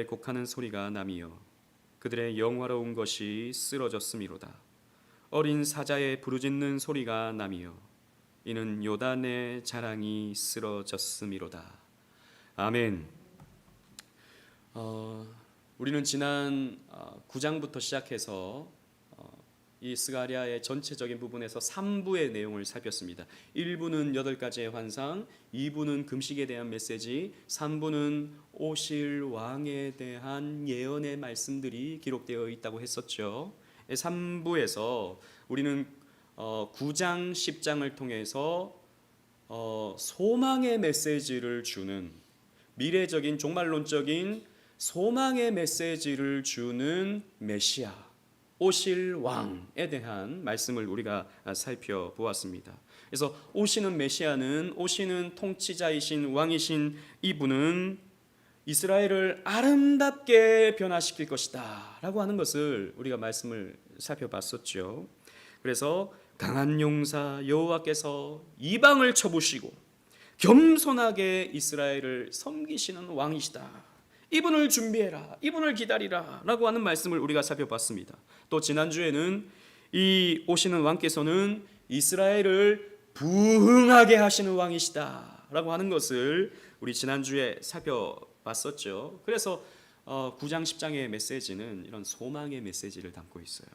곡하는 소리가 나미요 그들의 영화로운 것이 쓰러졌음이로다. 어린 사자의 부르짖는 소리가 나미요 이는 요단의 자랑이 쓰러졌음이로다. 아멘. 우리는 지난 9장부터 시작해서 이 스가랴의 전체적인 부분에서 3부의 내용을 살폈습니다. 1부는 8가지의 환상, 2부는 금식에 대한 메시지, 3부는 오실 왕에 대한 예언의 말씀들이 기록되어 있다고 했었죠. 3부에서 우리는 9장, 10장을 통해서 소망의 메시지를 주는, 미래적인 종말론적인 소망의 메시지를 주는 메시아, 오실 왕에 대한 말씀을 우리가 살펴보았습니다. 그래서 오시는 메시아는, 오시는 통치자이신 왕이신 이분은 이스라엘을 아름답게 변화시킬 것이다 라고 하는 것을 우리가 말씀을 살펴봤었죠. 그래서 강한 용사 여호와께서 이방을 쳐부시고 겸손하게 이스라엘을 섬기시는 왕이시다, 이분을 준비해라, 이분을 기다리라 라고 하는 말씀을 우리가 살펴봤습니다. 또 지난주에는 이 오시는 왕께서는 이스라엘을 부흥하게 하시는 왕이시다 라고 하는 것을 우리 지난주에 살펴봤었죠. 그래서 9장 10장의 메시지는 이런 소망의 메시지를 담고 있어요.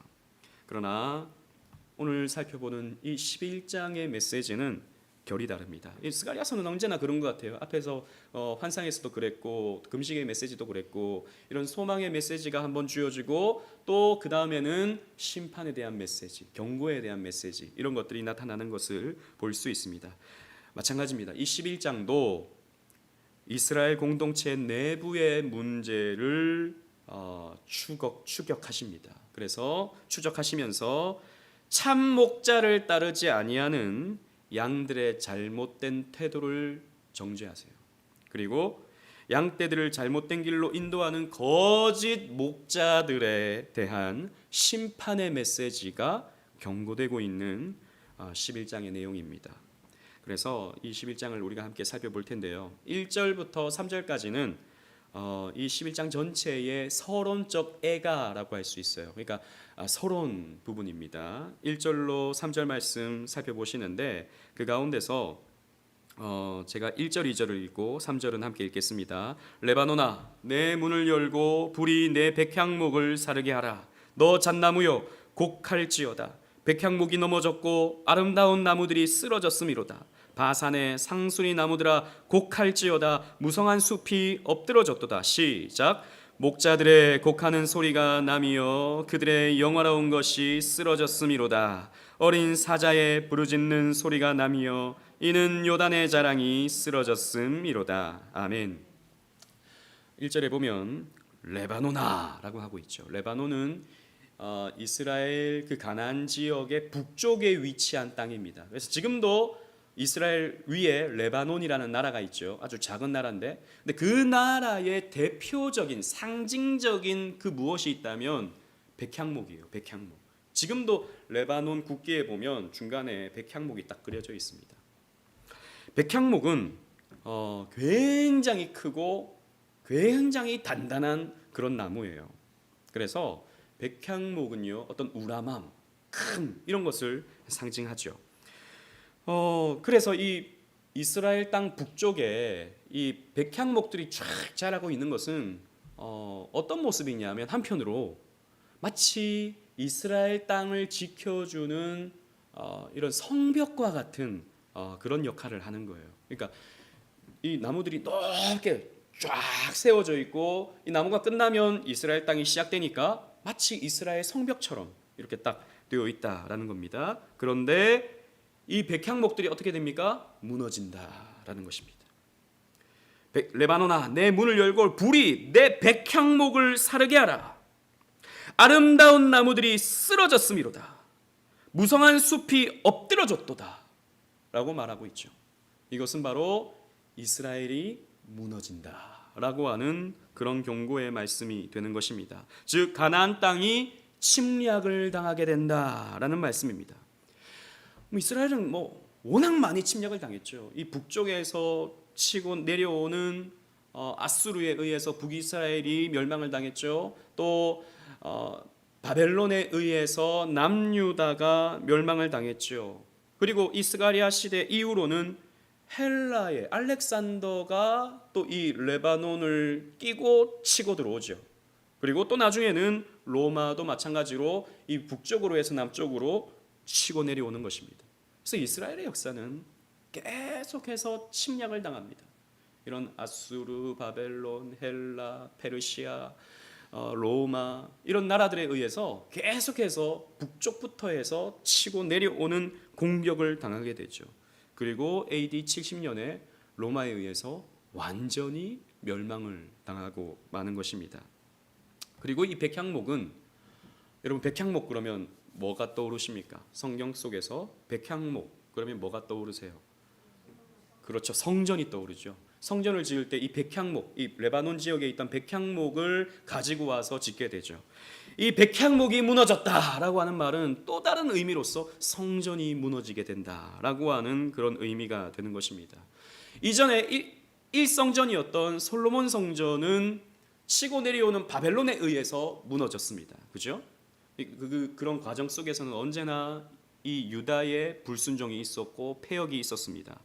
그러나 오늘 살펴보는 이 11장의 메시지는 결이 다릅니다. 이 스가랴서는 언제나 그런 것 같아요. 앞에서 환상에서도 그랬고 금식의 메시지도 그랬고 이런 소망의 메시지가 한번 주어지고 또 그 다음에는 심판에 대한 메시지, 경고에 대한 메시지, 이런 것들이 나타나는 것을 볼 수 있습니다. 마찬가지입니다. 이 11장도 이스라엘 공동체 내부의 문제를 추격하십니다. 그래서 추적하시면서 참 목자를 따르지 아니하는 양들의 잘못된 태도를 정죄하세요. 그리고 양떼들을 잘못된 길로 인도하는 거짓 목자들에 대한 심판의 메시지가 경고되고 있는 11장의 내용입니다. 그래서 이 11장을 우리가 함께 살펴볼 텐데요. 1절부터 3절까지는 이 11장 전체의 서론적 애가라고 할 수 있어요. 그러니까 서론 부분입니다. 1절로 3절 말씀 살펴보시는데 그 가운데서 제가 1절, 2절을 읽고 3절은 함께 읽겠습니다. 레바논아, 내 문을 열고 불이 내 백향목을 사르게 하라. 너 잣나무여 곡할지어다. 백향목이 넘어졌고 아름다운 나무들이 쓰러졌음이로다. 바산의 상수리 나무들아 곡할지어다. 무성한 숲이 엎드러졌도다. 시작. 목자들의 곡하는 소리가 나미어 그들의 영화로운 것이 쓰러졌음이로다. 어린 사자의 부르짖는 소리가 나미어 이는 요단의 자랑이 쓰러졌음이로다. 아멘. 1절에 보면 레바논아 라고 하고 있죠. 레바논은 이스라엘 그 가나안 지역의 북쪽에 위치한 땅입니다. 그래서 지금도 이스라엘 위에 레바논이라는 나라가 있죠. 아주 작은 나라인데, 근데 그 나라의 대표적인 상징적인 그 무엇이 있다면 백향목이에요. 백향목. 지금도 레바논 국기에 보면 중간에 백향목이 딱 그려져 있습니다. 백향목은 굉장히 크고 굉장히 단단한 그런 나무예요. 그래서 백향목은요, 어떤 우람함, 큰 이런 것을 상징하죠. 그래서 이 이스라엘 땅 북쪽에 이 백향목들이 쫙 자라고 있는 것은 어떤 모습이냐면 한편으로 마치 이스라엘 땅을 지켜주는 이런 성벽과 같은 그런 역할을 하는 거예요. 그러니까 이 나무들이 높게 쫙 세워져 있고 이 나무가 끝나면 이스라엘 땅이 시작되니까 마치 이스라엘 성벽처럼 이렇게 딱 되어 있다라는 겁니다. 그런데 이 백향목들이 어떻게 됩니까? 무너진다라는 것입니다. 레바논아, 내 문을 열고 불이 내 백향목을 사르게 하라. 아름다운 나무들이 쓰러졌음이로다. 무성한 숲이 엎드러졌도다 라고 말하고 있죠. 이것은 바로 이스라엘이 무너진다라고 하는 그런 경고의 말씀이 되는 것입니다. 즉 가나안 땅이 침략을 당하게 된다라는 말씀입니다. 이스라엘은 워낙 많이 침략을 당했죠. 이 북쪽에서 치고 내려오는 아수르에 의해서 북이스라엘이 멸망을 당했죠. 또 바벨론에 의해서 남유다가 멸망을 당했죠. 그리고 이 스가랴 시대 이후로는 헬라의 알렉산더가 또 이 레바논을 끼고 치고 들어오죠. 그리고 또 나중에는 로마도 마찬가지로 이 북쪽으로 해서 남쪽으로 치고 내려오는 것입니다. 그래서 이스라엘의 역사는 계속해서 침략을 당합니다. 이런 아수르, 바벨론, 헬라, 페르시아, 로마 이런 나라들에 의해서 계속해서 북쪽부터 해서 치고 내려오는 공격을 당하게 되죠. 그리고 AD 70년에 로마에 의해서 완전히 멸망을 당하고 마는 것입니다. 그리고 이 백향목은, 여러분 백향목 그러면 뭐가 떠오르십니까? 성경 속에서 백향목 그러면 뭐가 떠오르세요? 그렇죠, 성전이 떠오르죠. 성전을 지을 때 이 백향목, 이 레바논 지역에 있던 백향목을 가지고 와서 짓게 되죠. 이 백향목이 무너졌다라고 하는 말은 또 다른 의미로서 성전이 무너지게 된다라고 하는 그런 의미가 되는 것입니다. 이전에 1성전이었던 솔로몬 성전은 치고 내려오는 바벨론에 의해서 무너졌습니다. 그죠? 그런 과정 속에서는 언제나 이 유다의 불순종이 있었고 폐역이 있었습니다.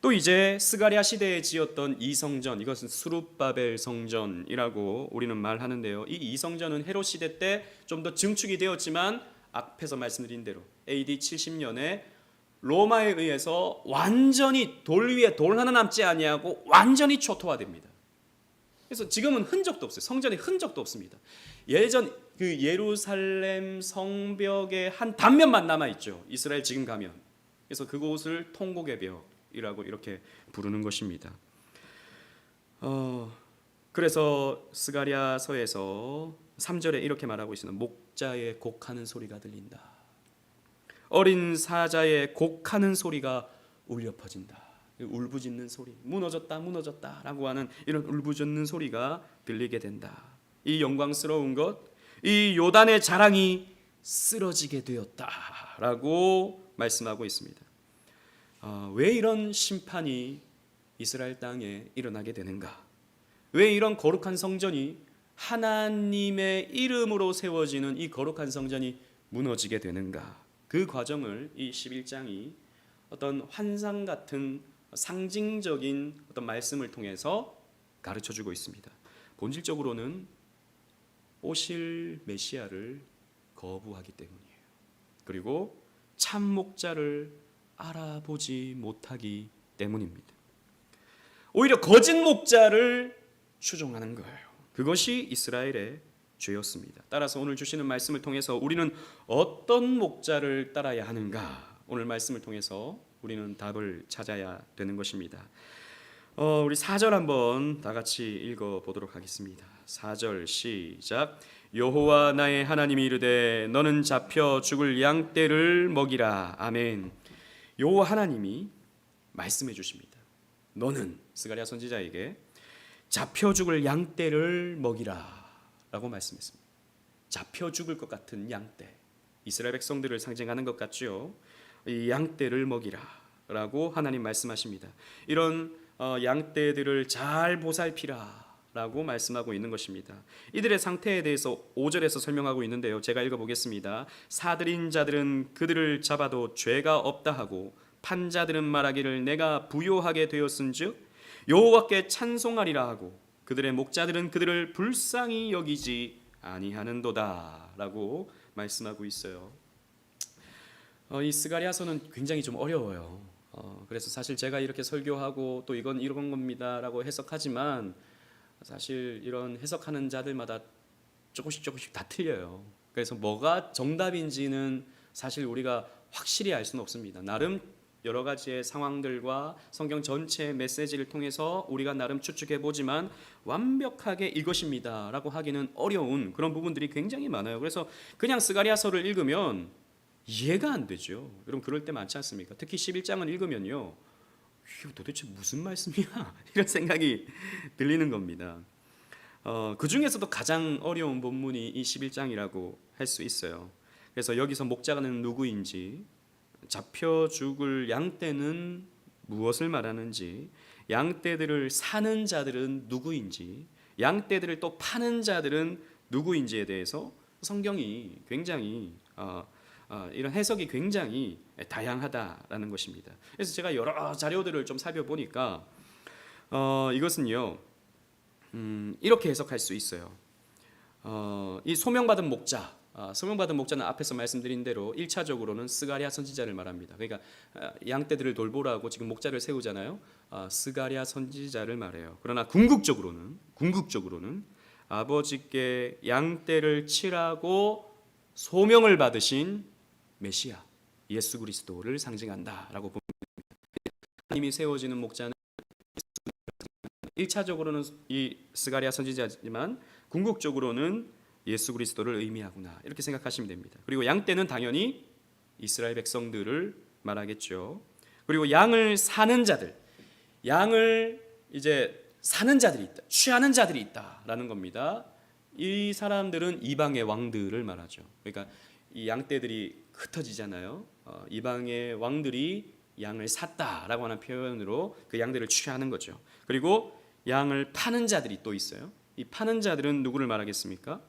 또 이제 스가랴 시대에 지었던 이 성전, 이것은 수룹바벨 성전이라고 우리는 말하는데요. 이 성전은 헤롯 시대 때 좀 더 증축이 되었지만 앞에서 말씀드린 대로 AD 70년에 로마에 의해서 완전히 돌 위에 돌 하나 남지 아니하고 완전히 초토화됩니다. 그래서 지금은 흔적도 없어요. 성전에 흔적도 없습니다. 예전 그 예루살렘 성벽의 한 단면만 남아 있죠. 이스라엘 지금 가면. 그래서 그곳을 통곡의 벽이라고 이렇게 부르는 것입니다. 그래서 스가랴서에서 3절에 이렇게 말하고 있습니다. 목자의 곡하는 소리가 들린다. 어린 사자의 곡하는 소리가 울려 퍼진다. 울부짖는 소리, 무너졌다 무너졌다라고 하는 이런 울부짖는 소리가 들리게 된다. 이 영광스러운 것, 이 요단의 자랑이 쓰러지게 되었다라고 말씀하고 있습니다. 왜 이런 심판이 이스라엘 땅에 일어나게 되는가? 왜 이런 거룩한 성전이, 하나님의 이름으로 세워지는 이 거룩한 성전이 무너지게 되는가? 그 과정을 이 11장이 어떤 환상 같은 상징적인 어떤 말씀을 통해서 가르쳐주고 있습니다. 본질적으로는 오실 메시아를 거부하기 때문이에요. 그리고 참 목자를 알아보지 못하기 때문입니다. 오히려 거짓 목자를 추종하는 거예요. 그것이 이스라엘의 죄였습니다. 따라서 오늘 주시는 말씀을 통해서 우리는 어떤 목자를 따라야 하는가? 오늘 말씀을 통해서 우리는 답을 찾아야 되는 것입니다. 우리 4절 한번 다 같이 읽어보도록 하겠습니다. 4절 시작. 여호와 나의 하나님이 이르되 너는 잡혀 죽을 양떼를 먹이라. 아멘. 여호와 하나님이 말씀해 주십니다. 너는 스가랴 선지자에게 잡혀 죽을 양떼를 먹이라 라고 말씀했습니다. 잡혀 죽을 것 같은 양떼, 이스라엘 백성들을 상징하는 것 같죠. 이 양떼를 먹이라 라고 하나님 말씀하십니다. 이런 양떼들을 잘 보살피라 라고 말씀하고 있는 것입니다. 이들의 상태에 대해서 5절에서 설명하고 있는데요. 제가 읽어보겠습니다. 사들인 자들은 그들을 잡아도 죄가 없다 하고 판자들은 말하기를 내가 부요하게 되었은즉 여호와께 찬송하리라 하고 그들의 목자들은 그들을 불쌍히 여기지 아니하는도다 라고 말씀하고 있어요. 이 스가랴서는 굉장히 좀 어려워요. 그래서 사실 제가 이렇게 설교하고 또 이건 이런 겁니다 라고 해석하지만 사실 이런 해석하는 자들마다 조금씩 다 틀려요. 그래서 뭐가 정답인지는 사실 우리가 확실히 알 수는 없습니다. 나름 여러 가지의 상황들과 성경 전체의 메시지를 통해서 우리가 나름 추측해 보지만 완벽하게 이것입니다 라고 하기는 어려운 그런 부분들이 굉장히 많아요. 그래서 그냥 스가랴서를 읽으면 이해가 안 되죠. 여러분 그럴 때 많지 않습니까? 특히 11장을 읽으면요, 이게 도대체 무슨 말씀이야? 이런 생각이 들리는 겁니다. 그 중에서도 가장 어려운 본문이 이 11장이라고 할 수 있어요. 그래서 여기서 목자는 누구인지, 잡혀 죽을 양떼는 무엇을 말하는지, 양떼들을 사는 자들은 누구인지, 양떼들을 또 파는 자들은 누구인지에 대해서 성경이 굉장히 이런 해석이 굉장히 다양하다라는 것입니다. 그래서 제가 여러 자료들을 좀 살펴보니까 이것은요 이렇게 해석할 수 있어요. 이 소명받은 목자, 소명받은 목자는 앞에서 말씀드린 대로 1차적으로는 스가랴 선지자를 말합니다. 그러니까 양떼들을 돌보라고 지금 목자를 세우잖아요. 스가랴 선지자를 말해요. 그러나 궁극적으로는 아버지께 양떼를 치라고 소명을 받으신 메시아 예수 그리스도를 상징한다라고 봅니다. 하나님이 세워지는 목자는 1차적으로는 이 스가랴 선지자지만 궁극적으로는 예수 그리스도를 의미하구나 이렇게 생각하시면 됩니다. 그리고 양떼는 당연히 이스라엘 백성들을 말하겠죠. 그리고 양을 사는 자들, 양을 이제 사는 자들이 있다, 취하는 자들이 있다라는 겁니다. 이 사람들은 이방의 왕들을 말하죠. 그러니까 이 양떼들이 흩어지잖아요. 이방의 왕들이 양을 샀다라고 하는 표현으로 그 양들을 취하는 거죠. 그리고 양을 파는 자들이 또 있어요. 이 파는 자들은 누구를 말하겠습니까?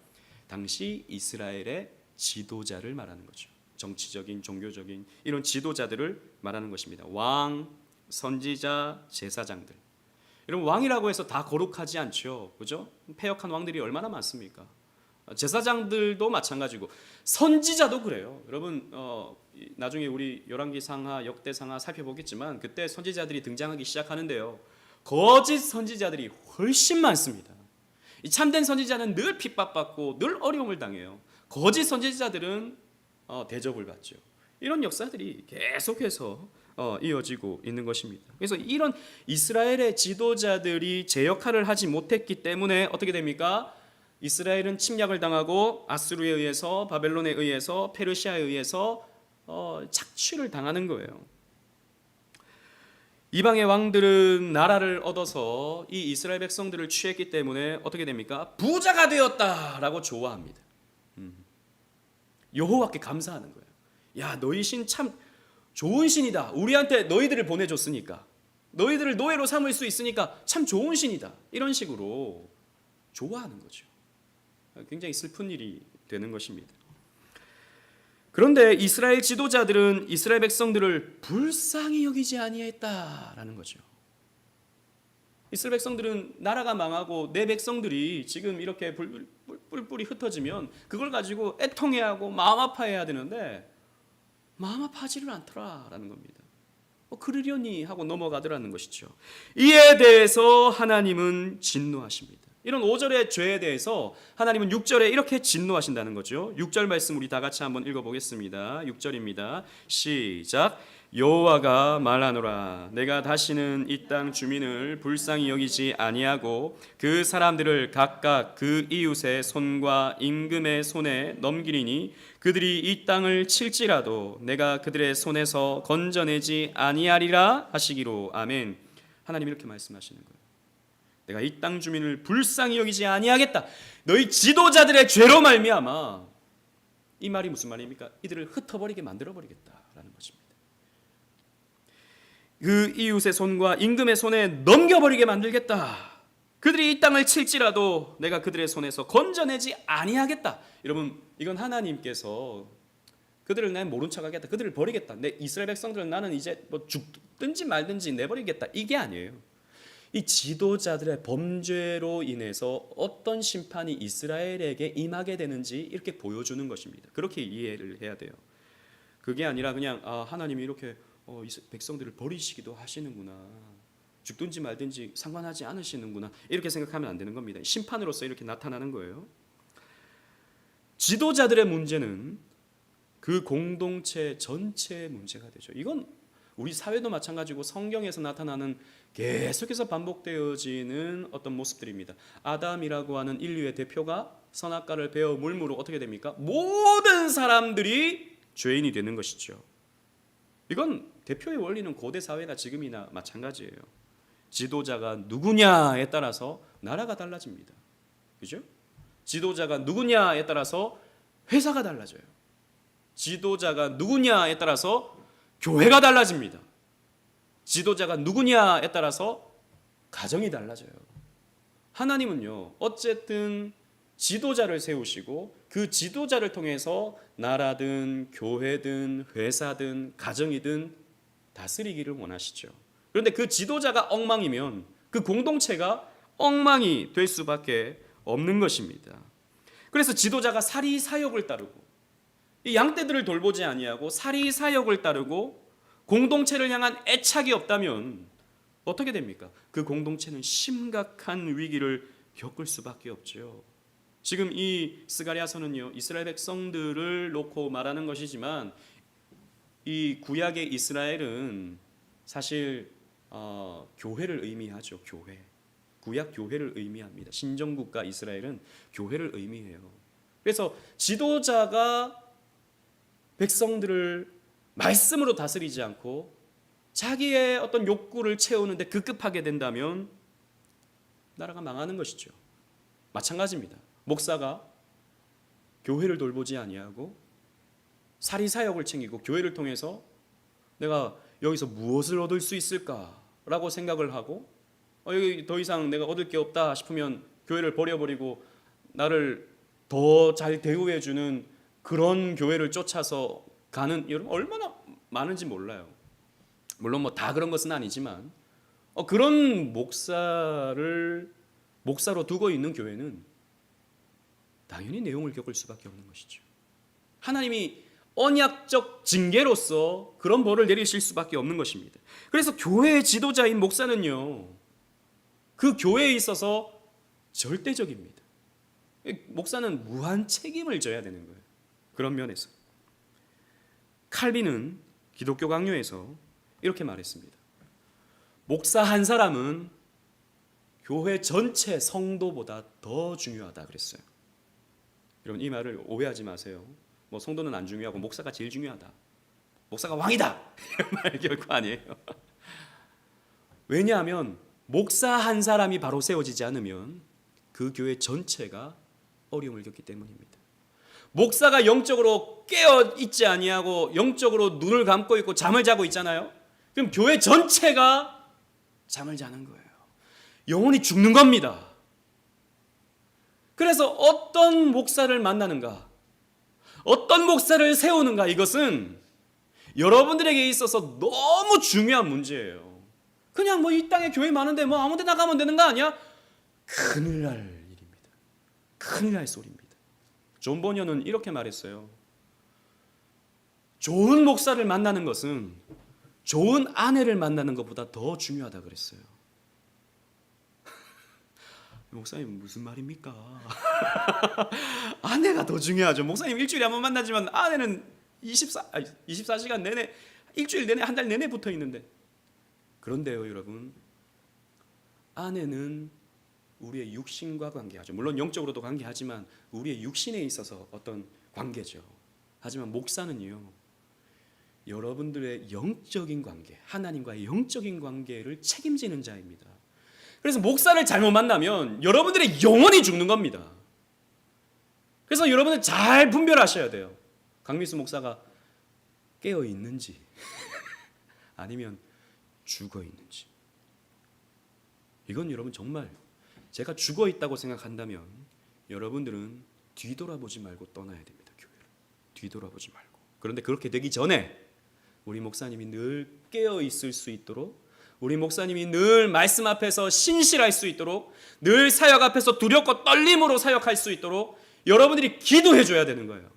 당시 이스라엘의 지도자를 말하는 거죠. 정치적인, 종교적인 이런 지도자들을 말하는 것입니다. 왕, 선지자, 제사장들. 이런 왕이라고 해서 다 거룩하지 않죠, 그죠? 패역한 왕들이 얼마나 많습니까? 제사장들도 마찬가지고 선지자도 그래요. 여러분 나중에 우리 열왕기상하, 역대상하 살펴보겠지만 그때 선지자들이 등장하기 시작하는데요. 거짓 선지자들이 훨씬 많습니다. 이 참된 선지자는 늘 핍박받고 늘 어려움을 당해요. 거짓 선지자들은 대접을 받죠. 이런 역사들이 계속해서 이어지고 있는 것입니다. 그래서 이런 이스라엘의 지도자들이 제 역할을 하지 못했기 때문에 어떻게 됩니까? 이스라엘은 침략을 당하고 아수르에 의해서, 바벨론에 의해서, 페르시아에 의해서 착취를 당하는 거예요. 이방의 왕들은 나라를 얻어서 이 이스라엘 백성들을 취했기 때문에 어떻게 됩니까? 부자가 되었다라고 좋아합니다. 여호와께 감사하는 거예요. 야, 너희 신 참 좋은 신이다. 우리한테 너희들을 보내줬으니까, 너희들을 노예로 삼을 수 있으니까 참 좋은 신이다. 이런 식으로 좋아하는 거죠. 굉장히 슬픈 일이 되는 것입니다. 그런데 이스라엘 지도자들은 이스라엘 백성들을 불쌍히 여기지 아니했다라는 거죠. 이스라엘 백성들은 나라가 망하고 내 백성들이 지금 이렇게 뿔뿔이 흩어지면 그걸 가지고 애통해하고 마음 아파해야 되는데 마음 아파하지를 않더라라는 겁니다. 그러려니 하고 넘어가더라는 것이죠. 이에 대해서 하나님은 진노하십니다. 이런 5절의 죄에 대해서 하나님은 6절에 이렇게 진노하신다는 거죠. 6절 말씀 우리 다 같이 한번 읽어보겠습니다. 6절입니다. 시작. 여호와가 말하노라. 내가 다시는 이 땅 주민을 불쌍히 여기지 아니하고 그 사람들을 각각 그 이웃의 손과 임금의 손에 넘기리니 그들이 이 땅을 칠지라도 내가 그들의 손에서 건져내지 아니하리라 하시기로. 아멘. 하나님 이렇게 말씀하시는 거예요. 내가 이 땅 주민을 불쌍히 여기지 아니하겠다. 너희 지도자들의 죄로 말미암아. 이 말이 무슨 말입니까? 이들을 흩어버리게 만들어버리겠다라는 것입니다. 그 이웃의 손과 임금의 손에 넘겨버리게 만들겠다. 그들이 이 땅을 칠지라도 내가 그들의 손에서 건져내지 아니하겠다. 여러분, 이건 하나님께서 그들을 난 모른 척하겠다, 그들을 버리겠다, 내 이스라엘 백성들은 나는 이제 뭐 죽든지 말든지 내버리겠다, 이게 아니에요. 이 지도자들의 범죄로 인해서 어떤 심판이 이스라엘에게 임하게 되는지 이렇게 보여주는 것입니다. 그렇게 이해를 해야 돼요. 그게 아니라 그냥 하나님이 이렇게 백성들을 버리시기도 하시는구나, 죽든지 말든지 상관하지 않으시는구나, 이렇게 생각하면 안 되는 겁니다. 심판으로서 이렇게 나타나는 거예요. 지도자들의 문제는 그 공동체 전체의 문제가 되죠. 이건 우리 사회도 마찬가지고 성경에서 나타나는 계속해서 반복되어지는 어떤 모습들입니다. 아담이라고 하는 인류의 대표가 선악과를 베어 물므로 어떻게 됩니까? 모든 사람들이 죄인이 되는 것이죠. 이건 대표의 원리는 고대 사회나 지금이나 마찬가지예요. 지도자가 누구냐에 따라서 나라가 달라집니다. 그죠? 지도자가 누구냐에 따라서 회사가 달라져요. 지도자가 누구냐에 따라서 교회가 달라집니다. 지도자가 누구냐에 따라서 가정이 달라져요. 하나님은요, 어쨌든 지도자를 세우시고 그 지도자를 통해서 나라든 교회든 회사든 가정이든 다스리기를 원하시죠. 그런데 그 지도자가 엉망이면 그 공동체가 엉망이 될 수밖에 없는 것입니다. 그래서 지도자가 사리사욕을 따르고 이 양떼들을 돌보지 아니하고 사리사욕을 따르고 공동체를 향한 애착이 없다면 어떻게 됩니까? 그 공동체는 심각한 위기를 겪을 수밖에 없죠. 지금 이 스가랴서는요, 이스라엘 백성들을 놓고 말하는 것이지만 이 구약의 이스라엘은 사실 교회를 의미하죠. 교회. 구약 교회를 의미합니다. 신정국가 이스라엘은 교회를 의미해요. 그래서 지도자가 백성들을 말씀으로 다스리지 않고 자기의 어떤 욕구를 채우는데 급급하게 된다면 나라가 망하는 것이죠. 마찬가지입니다. 목사가 교회를 돌보지 아니하고 사리사욕을 챙기고 교회를 통해서 내가 여기서 무엇을 얻을 수 있을까라고 생각을 하고 여기 더 이상 내가 얻을 게 없다 싶으면 교회를 버려버리고 나를 더 잘 대우해주는 그런 교회를 쫓아서 가는, 여러분 얼마나 많은지 몰라요. 물론 뭐 다 그런 것은 아니지만 그런 목사로 두고 있는 교회는 당연히 내용을 겪을 수밖에 없는 것이죠. 하나님이 언약적 징계로서 그런 벌을 내리실 수밖에 없는 것입니다. 그래서 교회의 지도자인 목사는요, 그 교회에 있어서 절대적입니다. 목사는 무한 책임을 져야 되는 거예요. 그런 면에서 칼빈은 기독교 강요에서 이렇게 말했습니다. 목사 한 사람은 교회 전체 성도보다 더 중요하다 그랬어요. 여러분 이 말을 오해하지 마세요. 뭐 성도는 안 중요하고 목사가 제일 중요하다, 목사가 왕이다 이런 말 결코 아니에요. 왜냐하면 목사 한 사람이 바로 세워지지 않으면 그 교회 전체가 어려움을 겪기 때문입니다. 목사가 영적으로 깨어 있지 아니하고 영적으로 눈을 감고 있고 잠을 자고 있잖아요. 그럼 교회 전체가 잠을 자는 거예요. 영혼이 죽는 겁니다. 그래서 어떤 목사를 만나는가, 어떤 목사를 세우는가, 이것은 여러분들에게 있어서 너무 중요한 문제예요. 그냥 뭐 이 땅에 교회 많은데 뭐 아무 데나 가면 되는 거 아니야? 큰일 날 일입니다. 큰일 날 소리입니다. 존 버녀는 이렇게 말했어요. 좋은 목사를 만나는 것은 좋은 아내를 만나는 것보다 더 중요하다 그랬어요. 목사님 무슨 말입니까? 아내가 더 중요하죠. 목사님 일주일에 한 번 만나지만 아내는 24시간 내내, 일주일 내내, 한 달 내내 붙어 있는데. 그런데요 여러분, 아내는 우리의 육신과 관계하죠. 물론 영적으로도 관계하지만 우리의 육신에 있어서 어떤 관계죠. 하지만 목사는요, 여러분들의 영적인 관계, 하나님과의 영적인 관계를 책임지는 자입니다. 그래서 목사를 잘못 만나면 여러분들의 영혼이 죽는 겁니다. 그래서 여러분은 잘 분별하셔야 돼요. 강미수 목사가 깨어 있는지 아니면 죽어 있는지. 이건 여러분 정말 제가 죽어 있다고 생각한다면 여러분들은 뒤돌아보지 말고 떠나야 됩니다. 교회를 뒤돌아보지 말고. 그런데 그렇게 되기 전에 우리 목사님이 늘 깨어 있을 수 있도록, 우리 목사님이 늘 말씀 앞에서 신실할 수 있도록, 늘 사역 앞에서 두렵고 떨림으로 사역할 수 있도록 여러분들이 기도해 줘야 되는 거예요.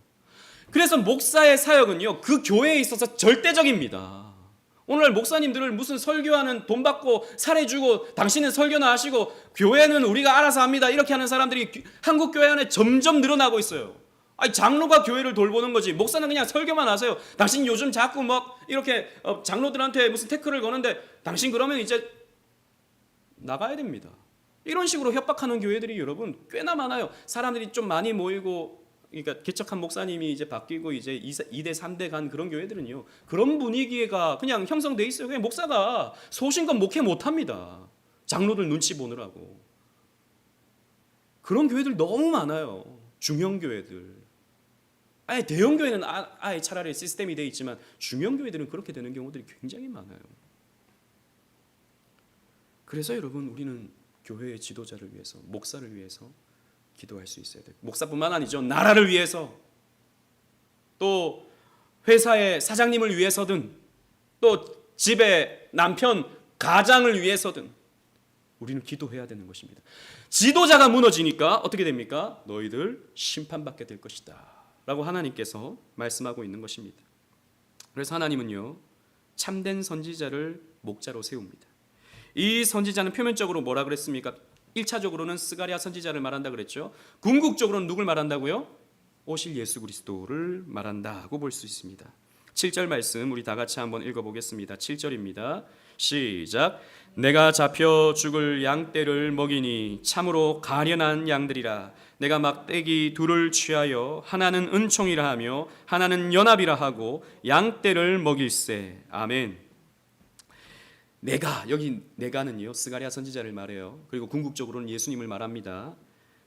그래서 목사의 사역은요, 그 교회에 있어서 절대적입니다. 오늘날 목사님들을 무슨 설교하는 돈 받고 살해주고 당신은 설교나 하시고 교회는 우리가 알아서 합니다 이렇게 하는 사람들이 한국 교회 안에 점점 늘어나고 있어요. 아니, 장로가 교회를 돌보는 거지 목사는 그냥 설교만 하세요. 당신 요즘 자꾸 막 이렇게 장로들한테 무슨 태클을 거는데 당신 그러면 이제 나가야 됩니다. 이런 식으로 협박하는 교회들이 여러분 꽤나 많아요. 사람들이 좀 많이 모이고, 그러니까 개척한 목사님이 이제 바뀌고 이제 2대 3대 간 그런 교회들은요, 그런 분위기가 그냥 형성돼 있어요. 그냥 목사가 소신껏 목회 못합니다. 장로들 눈치 보느라고. 그런 교회들 너무 많아요. 중형 교회들. 아예 대형 교회는 아예 차라리 시스템이 돼 있지만 중형 교회들은 그렇게 되는 경우들이 굉장히 많아요. 그래서 여러분 우리는 교회의 지도자를 위해서, 목사를 위해서 기도할 수 있어야 돼요. 목사뿐만 아니죠. 나라를 위해서, 또 회사의 사장님을 위해서든, 또 집의 남편, 가장을 위해서든 우리는 기도해야 되는 것입니다. 지도자가 무너지니까 어떻게 됩니까? 너희들 심판받게 될 것이다 라고 하나님께서 말씀하고 있는 것입니다. 그래서 하나님은요, 참된 선지자를 목자로 세웁니다. 이 선지자는 표면적으로 뭐라 그랬습니까? 1차적으로는 스가랴 선지자를 말한다 그랬죠. 궁극적으로는 누굴 말한다고요? 오실 예수 그리스도를 말한다고 볼 수 있습니다. 7절 말씀 우리 다 같이 한번 읽어보겠습니다. 7절입니다. 시작. 내가 잡혀 죽을 양떼를 먹이니 참으로 가련한 양들이라. 내가 막대기 둘을 취하여 하나는 은총이라 하며 하나는 연합이라 하고 양떼를 먹일세. 아멘. 내가, 여기 내가는요 스가랴 선지자를 말해요. 그리고 궁극적으로는 예수님을 말합니다.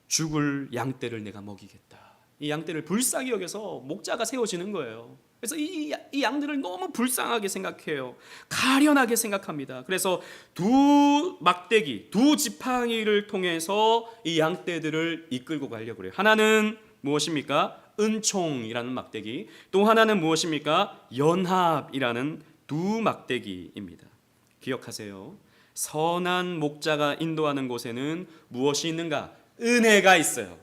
죽을 양떼를 내가 먹이겠다. 이 양떼를 불쌍히 여겨서 목자가 세워지는 거예요. 그래서 이 양들을 너무 불쌍하게 생각해요. 가련하게 생각합니다. 그래서 두 막대기, 두 지팡이를 통해서 이 양떼들을 이끌고 가려고 그래요. 하나는 무엇입니까? 은총이라는 막대기, 또 하나는 무엇입니까? 연합이라는 두 막대기입니다. 기억하세요. 선한 목자가 인도하는 곳에는 무엇이 있는가? 은혜가 있어요.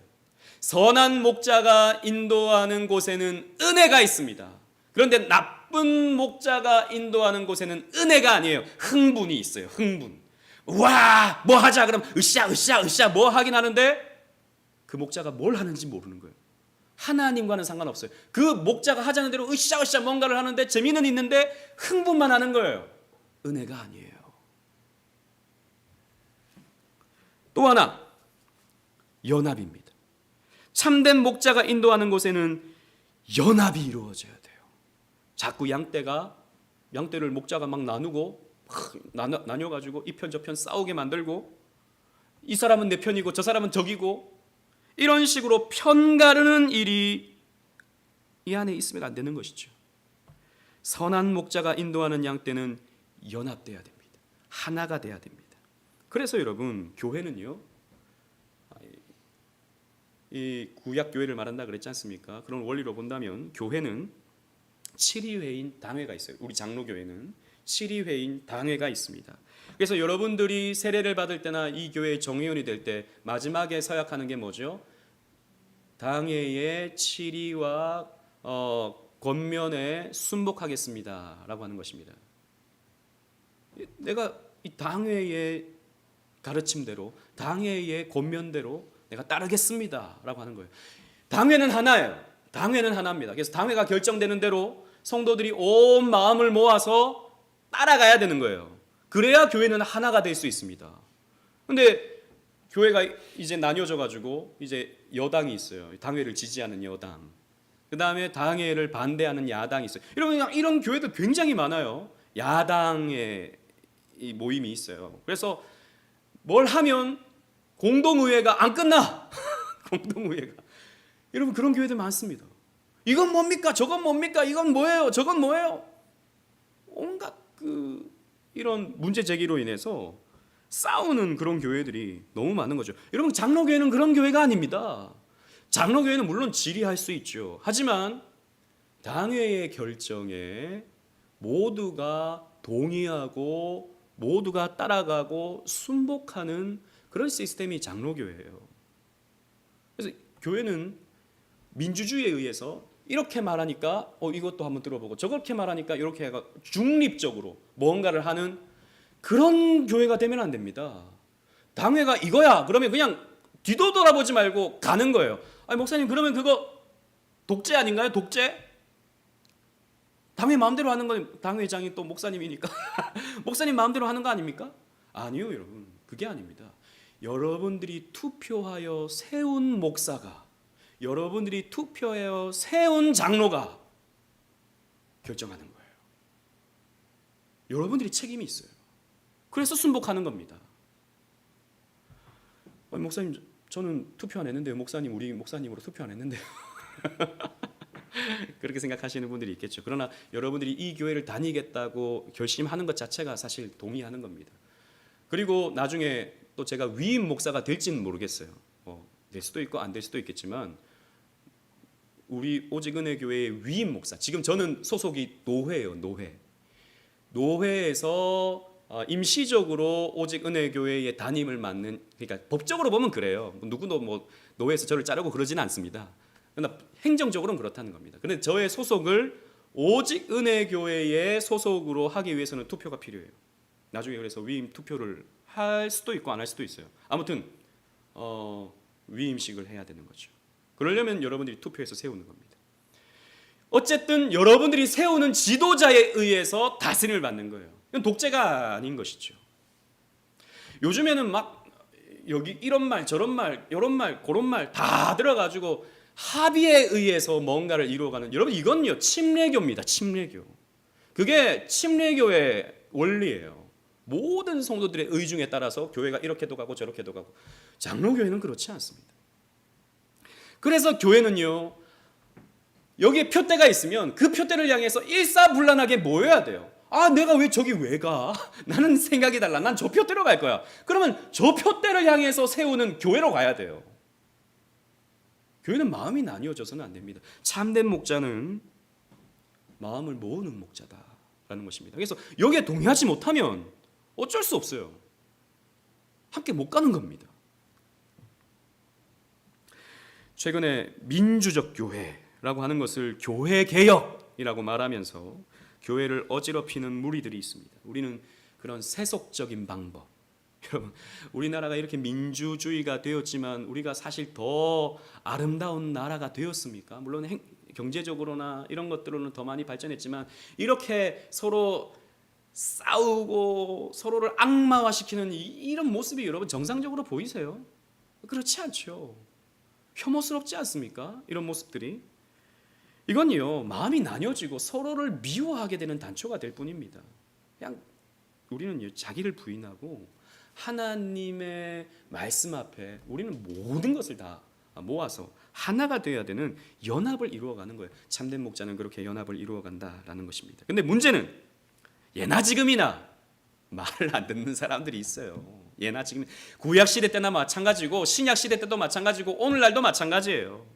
선한 목자가 인도하는 곳에는 은혜가 있습니다. 그런데 나쁜 목자가 인도하는 곳에는 은혜가 아니에요. 흥분이 있어요. 흥분. 와, 뭐 하자 그럼 으쌰 뭐 하긴 하는데 그 목자가 뭘 하는지 모르는 거예요. 하나님과는 상관없어요. 그 목자가 하자는 대로 으쌰 뭔가를 하는데 재미는 있는데 흥분만 하는 거예요. 은혜가 아니에요. 또 하나, 연합입니다. 참된 목자가 인도하는 곳에는 연합이 이루어져야 돼요. 자꾸 양떼를 목자가 막 나누고 나뉘어가지고 이 편 저 편 싸우게 만들고, 이 사람은 내 편이고 저 사람은 적이고, 이런 식으로 편가르는 일이 이 안에 있으면 안 되는 것이죠. 선한 목자가 인도하는 양떼는 연합돼야 됩니다. 하나가 돼야 됩니다. 그래서 여러분, 교회는요, 이 구약 교회를 말한다 그랬지 않습니까? 그런 원리로 본다면 교회는 7위회인 당회가 있어요. 우리 장로교회는 7위회인 당회가 있습니다. 그래서 여러분들이 세례를 받을 때나 이 교회의 정회원이 될 때 마지막에 서약하는 게 뭐죠? 당회의 7위와 권면에 순복하겠습니다 라고 하는 것입니다. 내가 이 당회의 가르침대로, 당회의 권면대로 내가 따르겠습니다 라고 하는 거예요. 당회는 하나예요. 당회는 하나입니다. 그래서 당회가 결정되는 대로 성도들이 온 마음을 모아서 따라가야 되는 거예요. 그래야 교회는 하나가 될 수 있습니다. 근데 교회가 이제 나뉘어져 가지고 이제 여당이 있어요. 당회를 지지하는 여당, 그 다음에 당회를 반대하는 야당이 있어요. 이런 교회도 굉장히 많아요. 야당의 이 모임이 있어요. 그래서 뭘 하면 공동의회가 안 끝나. 공동의회가. 여러분, 그런 교회들 많습니다. 이건 뭡니까? 저건 뭡니까? 이건 뭐예요? 저건 뭐예요? 온갖 이런 문제 제기로 인해서 싸우는 그런 교회들이 너무 많은 거죠. 여러분, 장로교회는 그런 교회가 아닙니다. 장로교회는 물론 질의할 수 있죠. 하지만 당회의 결정에 모두가 동의하고 모두가 따라가고 순복하는 그런 시스템이 장로교회예요. 그래서 교회는 민주주의에 의해서 이렇게 말하니까 이것도 한번 들어보고 저렇게 말하니까 이렇게 해가 중립적으로 뭔가를 하는 그런 교회가 되면 안 됩니다. 당회가 이거야 그러면 그냥 뒤도 돌아보지 말고 가는 거예요. 아니, 목사님, 그러면 그거 독재 아닌가요? 독재? 당회 마음대로 하는 건 당회장이 또 목사님이니까 목사님 마음대로 하는 거 아닙니까? 아니요, 여러분. 그게 아닙니다. 여러분들이 투표하여 세운 목사가, 여러분들이 투표하여 세운 장로가 결정하는 거예요. 여러분들이 책임이 있어요. 그래서 순복하는 겁니다. 목사님, 저는 투표 안 했는데요. 목사님, 우리 목사님으로 투표 안 했는데요. 그렇게 생각하시는 분들이 있겠죠. 그러나 여러분들이 이 교회를 다니겠다고 결심하는 것 자체가 사실 동의하는 겁니다. 그리고 나중에 또 제가 위임 목사가 될지는 모르겠어요. 될 수도 있고 안 될 수도 있겠지만 우리 오직 은혜 교회의 위임 목사, 지금 저는 소속이 노회예요. 노회에서 임시적으로 오직 은혜 교회의 담임을 맡는, 그러니까 법적으로 보면 그래요. 누구도 뭐 노회에서 저를 자르고 그러지는 않습니다. 그러나 행정적으로는 그렇다는 겁니다. 그런데 저의 소속을 오직 은혜 교회의 소속으로 하기 위해서는 투표가 필요해요. 나중에 그래서 위임 투표를 할 수도 있고 안 할 수도 있어요. 아무튼 위임식을 해야 되는 거죠. 그러려면 여러분들이 투표해서 세우는 겁니다. 어쨌든 여러분들이 세우는 지도자에 의해서 다스림을 받는 거예요. 이건 독재가 아닌 것이죠. 요즘에는 막 여기 이런 말 저런 말 이런 말 그런 말 다 들어가지고 합의에 의해서 뭔가를 이루어가는, 여러분 이건요 침례교입니다. 침례교. 그게 침례교의 원리예요. 모든 성도들의 의중에 따라서 교회가 이렇게도 가고 저렇게도 가고. 장로교회는 그렇지 않습니다. 그래서 교회는요, 여기에 표대가 있으면 그 표대를 향해서 일사불란하게 모여야 돼요. 내가 왜 저기 왜 가? 나는 생각이 달라. 난 저 표대로 갈 거야. 그러면 저 표대를 향해서 세우는 교회로 가야 돼요. 교회는 마음이 나뉘어져서는 안 됩니다. 참된 목자는 마음을 모으는 목자다라는 것입니다. 그래서 여기에 동의하지 못하면 어쩔 수 없어요. 함께 못 가는 겁니다. 최근에 민주적 교회라고 하는 것을 교회 개혁이라고 말하면서 교회를 어지럽히는 무리들이 있습니다. 우리는 그런 세속적인 방법, 여러분 우리나라가 이렇게 민주주의가 되었지만 우리가 사실 더 아름다운 나라가 되었습니까? 물론 경제적으로나 이런 것들로는 더 많이 발전했지만 이렇게 서로 싸우고 서로를 악마화시키는 이런 모습이 여러분 정상적으로 보이세요? 그렇지 않죠. 혐오스럽지 않습니까? 이런 모습들이. 이건요 마음이 나뉘어지고 서로를 미워하게 되는 단초가 될 뿐입니다. 그냥 우리는 자기를 부인하고 하나님의 말씀 앞에 우리는 모든 것을 다 모아서 하나가 되어야 되는 연합을 이루어가는 거예요. 참된 목자는 그렇게 연합을 이루어간다라는 것입니다. 근데 문제는 예나 지금이나 말을 안 듣는 사람들이 있어요. 예나 지금, 구약 시대 때나 마찬가지고 신약 시대 때도 마찬가지고 오늘날도 마찬가지예요.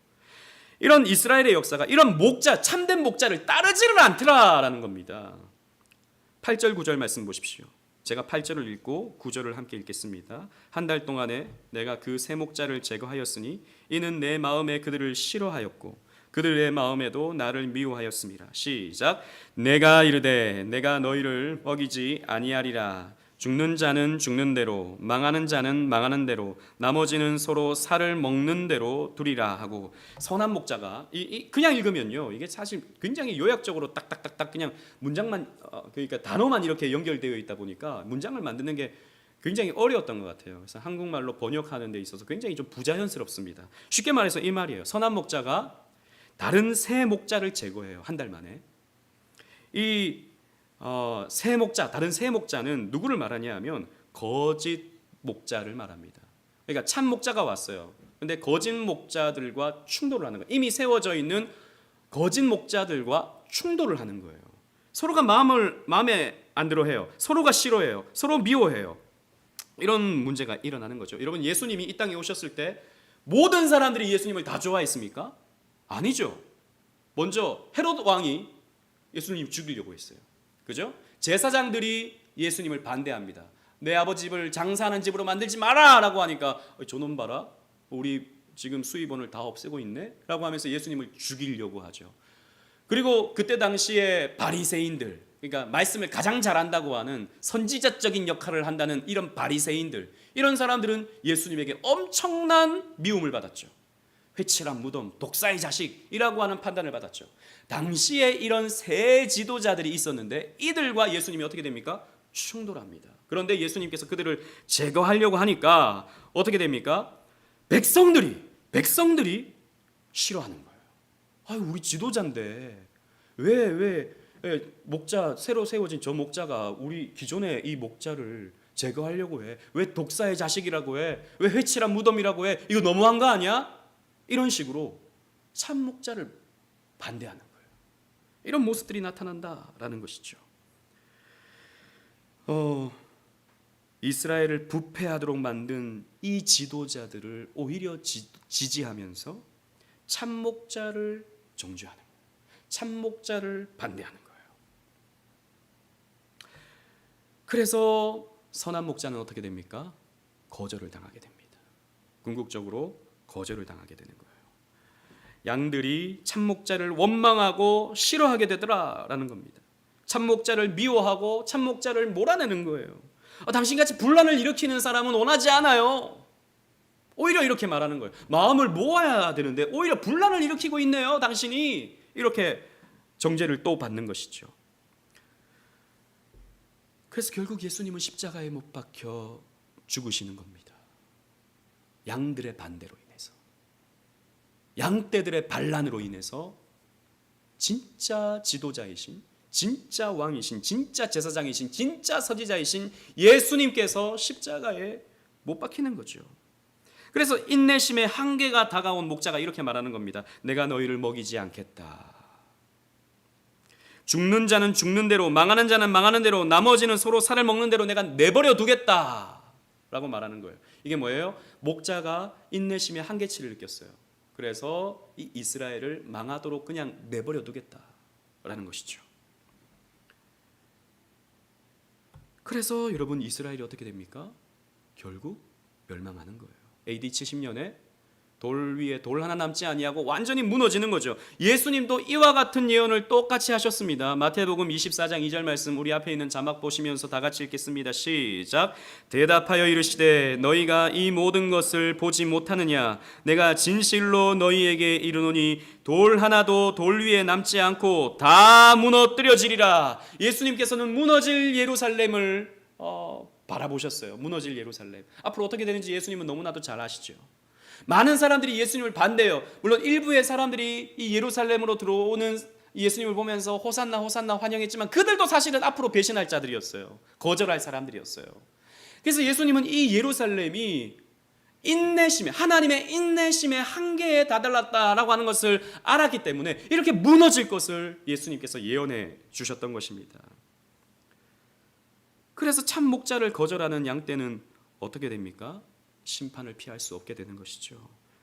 이런 이스라엘의 역사가 이런 목자, 참된 목자를 따르지를 않더라라는 겁니다. 8절 9절 말씀 보십시오. 제가 8절을 읽고 9절을 함께 읽겠습니다. 한 달 동안에 내가 그 세 목자를 제거하였으니 이는 내 마음에 그들을 싫어하였고 그들의 마음에도 나를 미워하였습니다. 시작. 내가 이르되 내가 너희를 먹이지 아니하리라. 죽는 자는 죽는 대로, 망하는 자는 망하는 대로, 나머지는 서로 살을 먹는 대로 두리라 하고. 선한 목자가 그냥 읽으면요 이게 사실 굉장히 요약적으로 딱딱딱딱 그냥 문장만 그러니까 단어만 이렇게 연결되어 있다 보니까 문장을 만드는 게 굉장히 어려웠던 것 같아요. 그래서 한국말로 번역하는 데 있어서 굉장히 좀 부자연스럽습니다. 쉽게 말해서 이 말이에요. 선한 목자가 다른 세 목자를 제거해요. 한 달 만에. 이 세 목자, 다른 세 목자는 누구를 말하냐 하면 거짓 목자를 말합니다. 그러니까 참 목자가 왔어요. 근데 거짓 목자들과 충돌을 하는 거예요. 이미 세워져 있는 거짓 목자들과 충돌을 하는 거예요. 서로가 마음에 안 들어해요. 서로가 싫어해요. 서로 미워해요. 이런 문제가 일어나는 거죠. 여러분 예수님이 이 땅에 오셨을 때 모든 사람들이 예수님을 다 좋아했습니까? 아니죠. 먼저 헤롯 왕이 예수님을 죽이려고 했어요. 그죠? 제사장들이 예수님을 반대합니다. 내 아버지 집을 장사하는 집으로 만들지 마라 라고 하니까 저놈 봐라 우리 지금 수입원을 다 없애고 있네 라고 하면서 예수님을 죽이려고 하죠. 그리고 그때 당시에 바리새인들, 그러니까 말씀을 가장 잘한다고 하는 선지자적인 역할을 한다는 이런 바리새인들, 이런 사람들은 예수님에게 엄청난 미움을 받았죠. 회칠한 무덤, 독사의 자식이라고 하는 판단을 받았죠. 당시에 이런 세 지도자들이 있었는데 이들과 예수님이 어떻게 됩니까? 충돌합니다. 그런데 예수님께서 그들을 제거하려고 하니까 어떻게 됩니까? 백성들이 싫어하는 거예요. 우리 지도자인데 왜 목자, 새로 세워진 저 목자가 우리 기존의 이 목자를 제거하려고 해? 왜 독사의 자식이라고 해? 왜 회칠한 무덤이라고 해? 이거 너무한 거 아니야? 이런 식으로 참 목자를 반대하는 거예요. 이런 모습들이 나타난다라는 것이죠. 이스라엘을 부패하도록 만든 이 지도자들을 오히려 지지하면서 참목자를 정죄하는 거예요. 참목자를 반대하는 거예요. 그래서 선한 목자는 어떻게 됩니까? 거절을 당하게 됩니다. 궁극적으로 거절을 당하게 되는 거예요. 양들이 참목자를 원망하고 싫어하게 되더라라는 겁니다. 참목자를 미워하고 참목자를 몰아내는 거예요. 당신같이 분란을 일으키는 사람은 원하지 않아요. 오히려 이렇게 말하는 거예요. 마음을 모아야 되는데 오히려 분란을 일으키고 있네요, 당신이. 이렇게 정죄를 또 받는 것이죠. 그래서 결국 예수님은 십자가에 못 박혀 죽으시는 겁니다. 양들의 반대로 인해서, 양떼들의 반란으로 인해서 진짜 지도자이신, 진짜 왕이신, 진짜 제사장이신, 진짜 선지자이신 예수님께서 십자가에 못 박히는 거죠. 그래서 인내심의 한계가 다가온 목자가 이렇게 말하는 겁니다. 내가 너희를 먹이지 않겠다. 죽는 자는 죽는 대로, 망하는 자는 망하는 대로, 나머지는 서로 살을 먹는 대로 내가 내버려 두겠다 라고 말하는 거예요. 이게 뭐예요? 목자가 인내심의 한계치를 느꼈어요. 그래서 이 이스라엘을 망하도록 그냥 내버려 두겠다라는 것이죠. 그래서 여러분, 이스라엘이 어떻게 됩니까? 결국 멸망하는 거예요. AD 70년에 돌 위에 돌 하나 남지 아니하고 완전히 무너지는 거죠. 예수님도 이와 같은 예언을 똑같이 하셨습니다. 마태복음 24장 2절 말씀, 우리 앞에 있는 자막 보시면서 다 같이 읽겠습니다. 시작. 대답하여 이르시되 너희가 이 모든 것을 보지 못하느냐? 내가 진실로 너희에게 이르노니 돌 하나도 돌 위에 남지 않고 다 무너뜨려지리라. 예수님께서는 무너질 예루살렘을 바라보셨어요. 무너질 예루살렘. 앞으로 어떻게 되는지 예수님은 너무나도 잘 아시죠. 많은 사람들이 예수님을 반대해요. 물론 일부의 사람들이 이 예루살렘으로 들어오는 예수님을 보면서 호산나 호산나 환영했지만 그들도 사실은 앞으로 배신할 자들이었어요. 거절할 사람들이었어요. 그래서 예수님은 이 예루살렘이 인내심에, 하나님의 인내심의 한계에 다다랐다라고 하는 것을 알았기 때문에 이렇게 무너질 것을 예수님께서 예언해 주셨던 것입니다. 그래서 참 목자를 거절하는 양떼는 어떻게 됩니까? 심판을 피할 수 없게 되는 것이죠.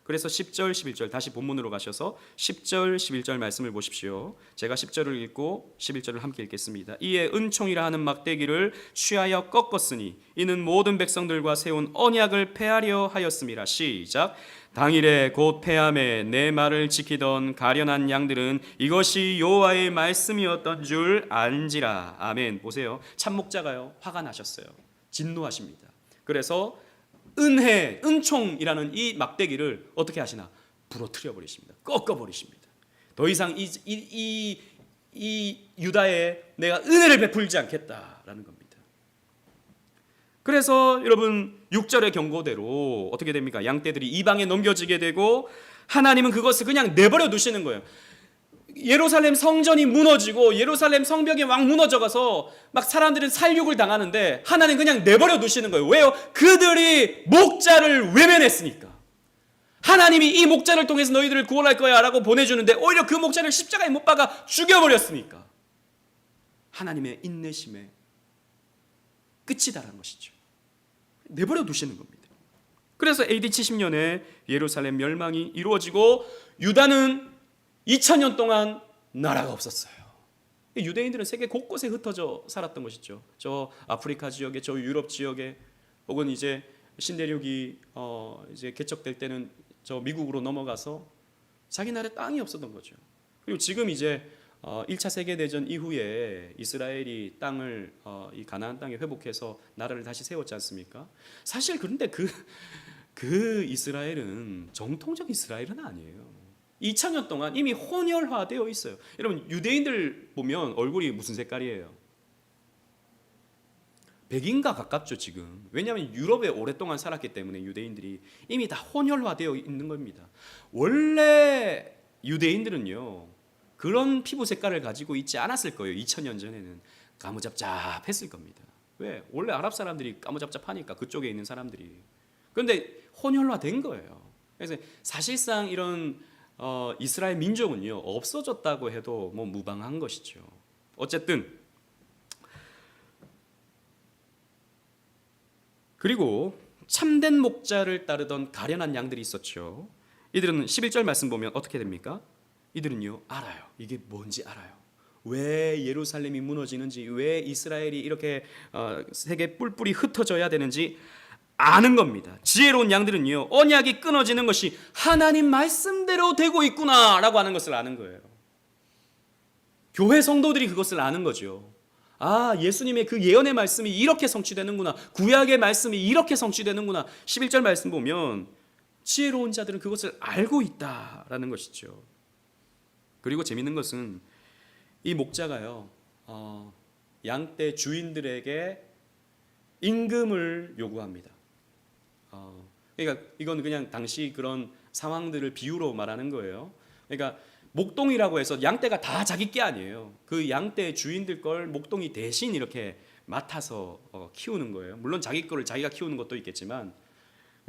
그래서 10절 11절 다시 본문으로 가셔서 10절 11절 말씀을 보십시오. 제가 10절을 읽고 11절을 함께 읽겠습니다. 이에 은총이라 하는 막대기를 취하여 꺾었으니 이는 모든 백성들과 세운 언약을 폐하려 하였음이라. 시작. 당일에 곧 폐함에 내 말을 지키던 가련한 양들은 이것이 여호와의 말씀이었던 줄 안지라. 아멘. 보세요. 참목자가요, 화가 나셨어요. 진노하십니다. 그래서 은혜, 은총이라는 이 막대기를 어떻게 하시나? 부러뜨려 버리십니다. 꺾어 버리십니다. 더 이상 이 유다에 내가 은혜를 베풀지 않겠다라는 겁니다. 그래서 여러분 6절의 경고대로 어떻게 됩니까? 양떼들이 이방에 넘겨지게 되고 하나님은 그것을 그냥 내버려 두시는 거예요. 예루살렘 성전이 무너지고 예루살렘 성벽이 막 무너져가서 막 사람들은 살육을 당하는데 하나님 그냥 내버려 두시는 거예요. 왜요? 그들이 목자를 외면했으니까. 하나님이 이 목자를 통해서 너희들을 구원할 거야 라고 보내주는데 오히려 그 목자를 십자가에 못 박아 죽여버렸으니까 하나님의 인내심의 끝이다라는 것이죠. 내버려 두시는 겁니다. 그래서 AD 70년에 예루살렘 멸망이 이루어지고 유다는 2000년 동안 나라가 없었어요. 유대인들은 세계 곳곳에 흩어져 살았던 것이죠. 저 아프리카 지역에, 저 유럽 지역에, 혹은 이제 신대륙이 이제 개척될 때는 저 미국으로 넘어가서 자기 나라에 땅이 없었던 거죠. 그리고 지금 이제 1차 세계 대전 이후에 이스라엘이 땅을 이 가나안 땅에 회복해서 나라를 다시 세웠지 않습니까? 사실 그런데 그 이스라엘은 정통적 이스라엘은 아니에요. 2000년 동안 이미 혼혈화되어 있어요. 여러분 유대인들 보면 얼굴이 무슨 색깔이에요? 백인과 가깝죠 지금. 왜냐하면 유럽에 오랫동안 살았기 때문에 유대인들이 이미 다 혼혈화되어 있는 겁니다. 원래 유대인들은요 그런 피부 색깔을 가지고 있지 않았을 거예요. 2000년 전에는 까무잡잡했을 겁니다. 왜? 원래 아랍 사람들이 까무잡잡하니까 그쪽에 있는 사람들이. 그런데 혼혈화된 거예요. 그래서 사실상 이런 이스라엘 민족은요 없어졌다고 해도 뭐 무방한 것이죠. 어쨌든 그리고 참된 목자를 따르던 가련한 양들이 있었죠. 이들은 11절 말씀 보면 어떻게 됩니까? 이들은요 알아요. 이게 뭔지 알아요. 왜 예루살렘이 무너지는지, 왜 이스라엘이 이렇게 세계 뿔뿔이 흩어져야 되는지 아는 겁니다. 지혜로운 양들은요 언약이 끊어지는 것이 하나님 말씀대로 되고 있구나라고 하는 것을 아는 거예요. 교회 성도들이 그것을 아는 거죠. 아, 예수님의 그 예언의 말씀이 이렇게 성취되는구나, 구약의 말씀이 이렇게 성취되는구나. 11절 말씀 보면 지혜로운 자들은 그것을 알고 있다라는 것이죠. 그리고 재밌는 것은 이 목자가요 양떼 주인들에게 임금을 요구합니다. 그러니까 이건 그냥 당시 그런 상황들을 비유로 말하는 거예요. 그러니까 목동이라고 해서 양떼가 다 자기 게 아니에요. 그 양떼 주인들 걸 목동이 대신 이렇게 맡아서 키우는 거예요. 물론 자기 거를 자기가 키우는 것도 있겠지만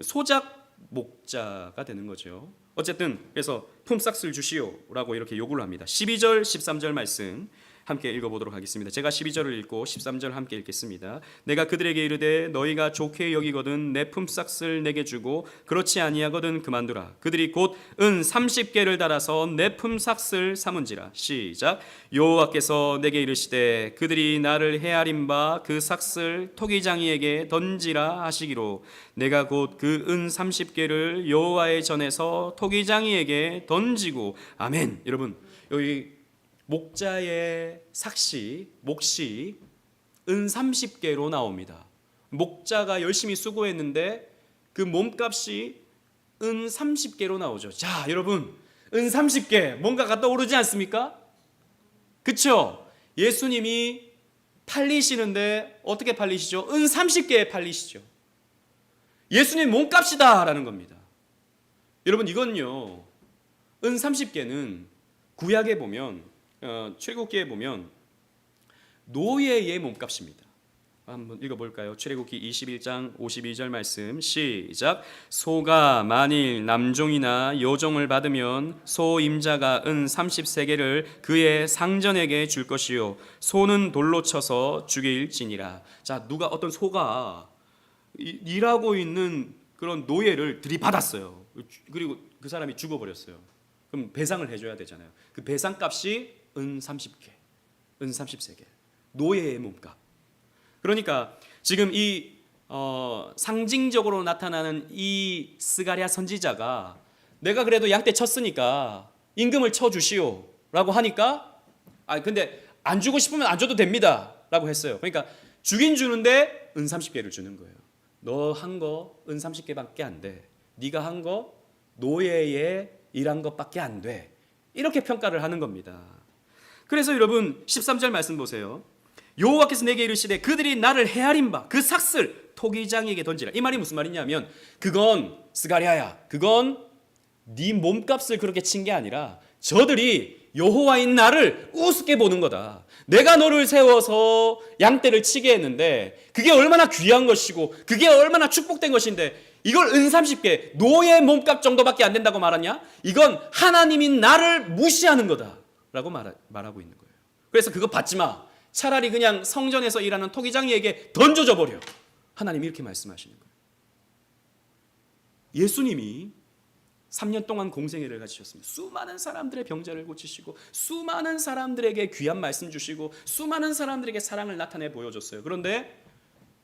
소작 목자가 되는 거죠. 어쨌든 그래서 품삯을 주시오라고 이렇게 요구를 합니다. 12절 13절 말씀 함께 읽어보도록 하겠습니다. 제가 12절을 읽고 13절 함께 읽겠습니다. 내가 그들에게 이르되 너희가 좋게 여기거든 내 품삯을 내게 주고 그렇지 아니하거든 그만두라. 그들이 곧 은 30개를 달아서 내 품삯을 삼은지라. 시작. 여호와께서 내게 이르시되 그들이 나를 헤아린 바 그 삭을 토기장이에게 던지라 하시기로 내가 곧 그 은 30개를 여호와의 전에서 토기장이에게 던지고. 아멘. 여러분 여기 목자의 몫이 은 30개로 나옵니다. 목자가 열심히 수고했는데 그 몸값이 은 30개로 나오죠. 자, 여러분, 은 30개 뭔가가 떠오르지 않습니까? 그렇죠? 예수님이 팔리시는데 어떻게 팔리시죠? 은 30개에 팔리시죠. 예수님 몸값이다라는 겁니다. 여러분 이건요, 은 30개는 구약에 보면 출애굽기에 보면 노예의 몸값입니다. 한번 읽어볼까요? 출애굽기 21장 52절 말씀 시작. 소가 만일 남종이나 여종을 받으면 소 임자가 은 30세겔을 그의 상전에게 줄 것이요 소는 돌로 쳐서 죽일지니라. 자, 누가 어떤 소가 일하고 있는 그런 노예를 들이받았어요. 그리고 그 사람이 죽어버렸어요. 그럼 배상을 해줘야 되잖아요. 그 배상값이 은 30개, 은 30세겔, 노예의 몸값. 그러니까 지금 이 상징적으로 나타나는 이 스가랴 선지자가 내가 그래도 양떼 쳤으니까 임금을 쳐주시오라고 하니까 근데 안 주고 싶으면 안 줘도 됩니다라고 했어요. 그러니까 주긴 주는데 은 30개를 주는 거예요. 너 한 거 은 30개밖에 안 돼. 네가 한 거 노예의 일한 것밖에 안 돼. 이렇게 평가를 하는 겁니다. 그래서 여러분 13절 말씀 보세요. 여호와께서 내게 이르시되 그들이 나를 헤아린 바 그 삭을 토기장에게 던지라. 이 말이 무슨 말이냐면 그건 스가랴야, 그건 네 몸값을 그렇게 친 게 아니라 저들이 여호와인 나를 우습게 보는 거다. 내가 너를 세워서 양떼를 치게 했는데 그게 얼마나 귀한 것이고 그게 얼마나 축복된 것인데 이걸 은 30개 노예 몸값 정도밖에 안 된다고 말하냐? 이건 하나님인 나를 무시하는 거다라고 말하고 있는 거예요. 그래서 그거 받지 마. 차라리 그냥 성전에서 일하는 토기장이에게 던져줘 버려. 하나님이 이렇게 말씀하시는 거예요. 예수님이 3년 동안 공생애를 가지셨습니다. 수많은 사람들의 병자를 고치시고 수많은 사람들에게 귀한 말씀 주시고 수많은 사람들에게 사랑을 나타내 보여줬어요. 그런데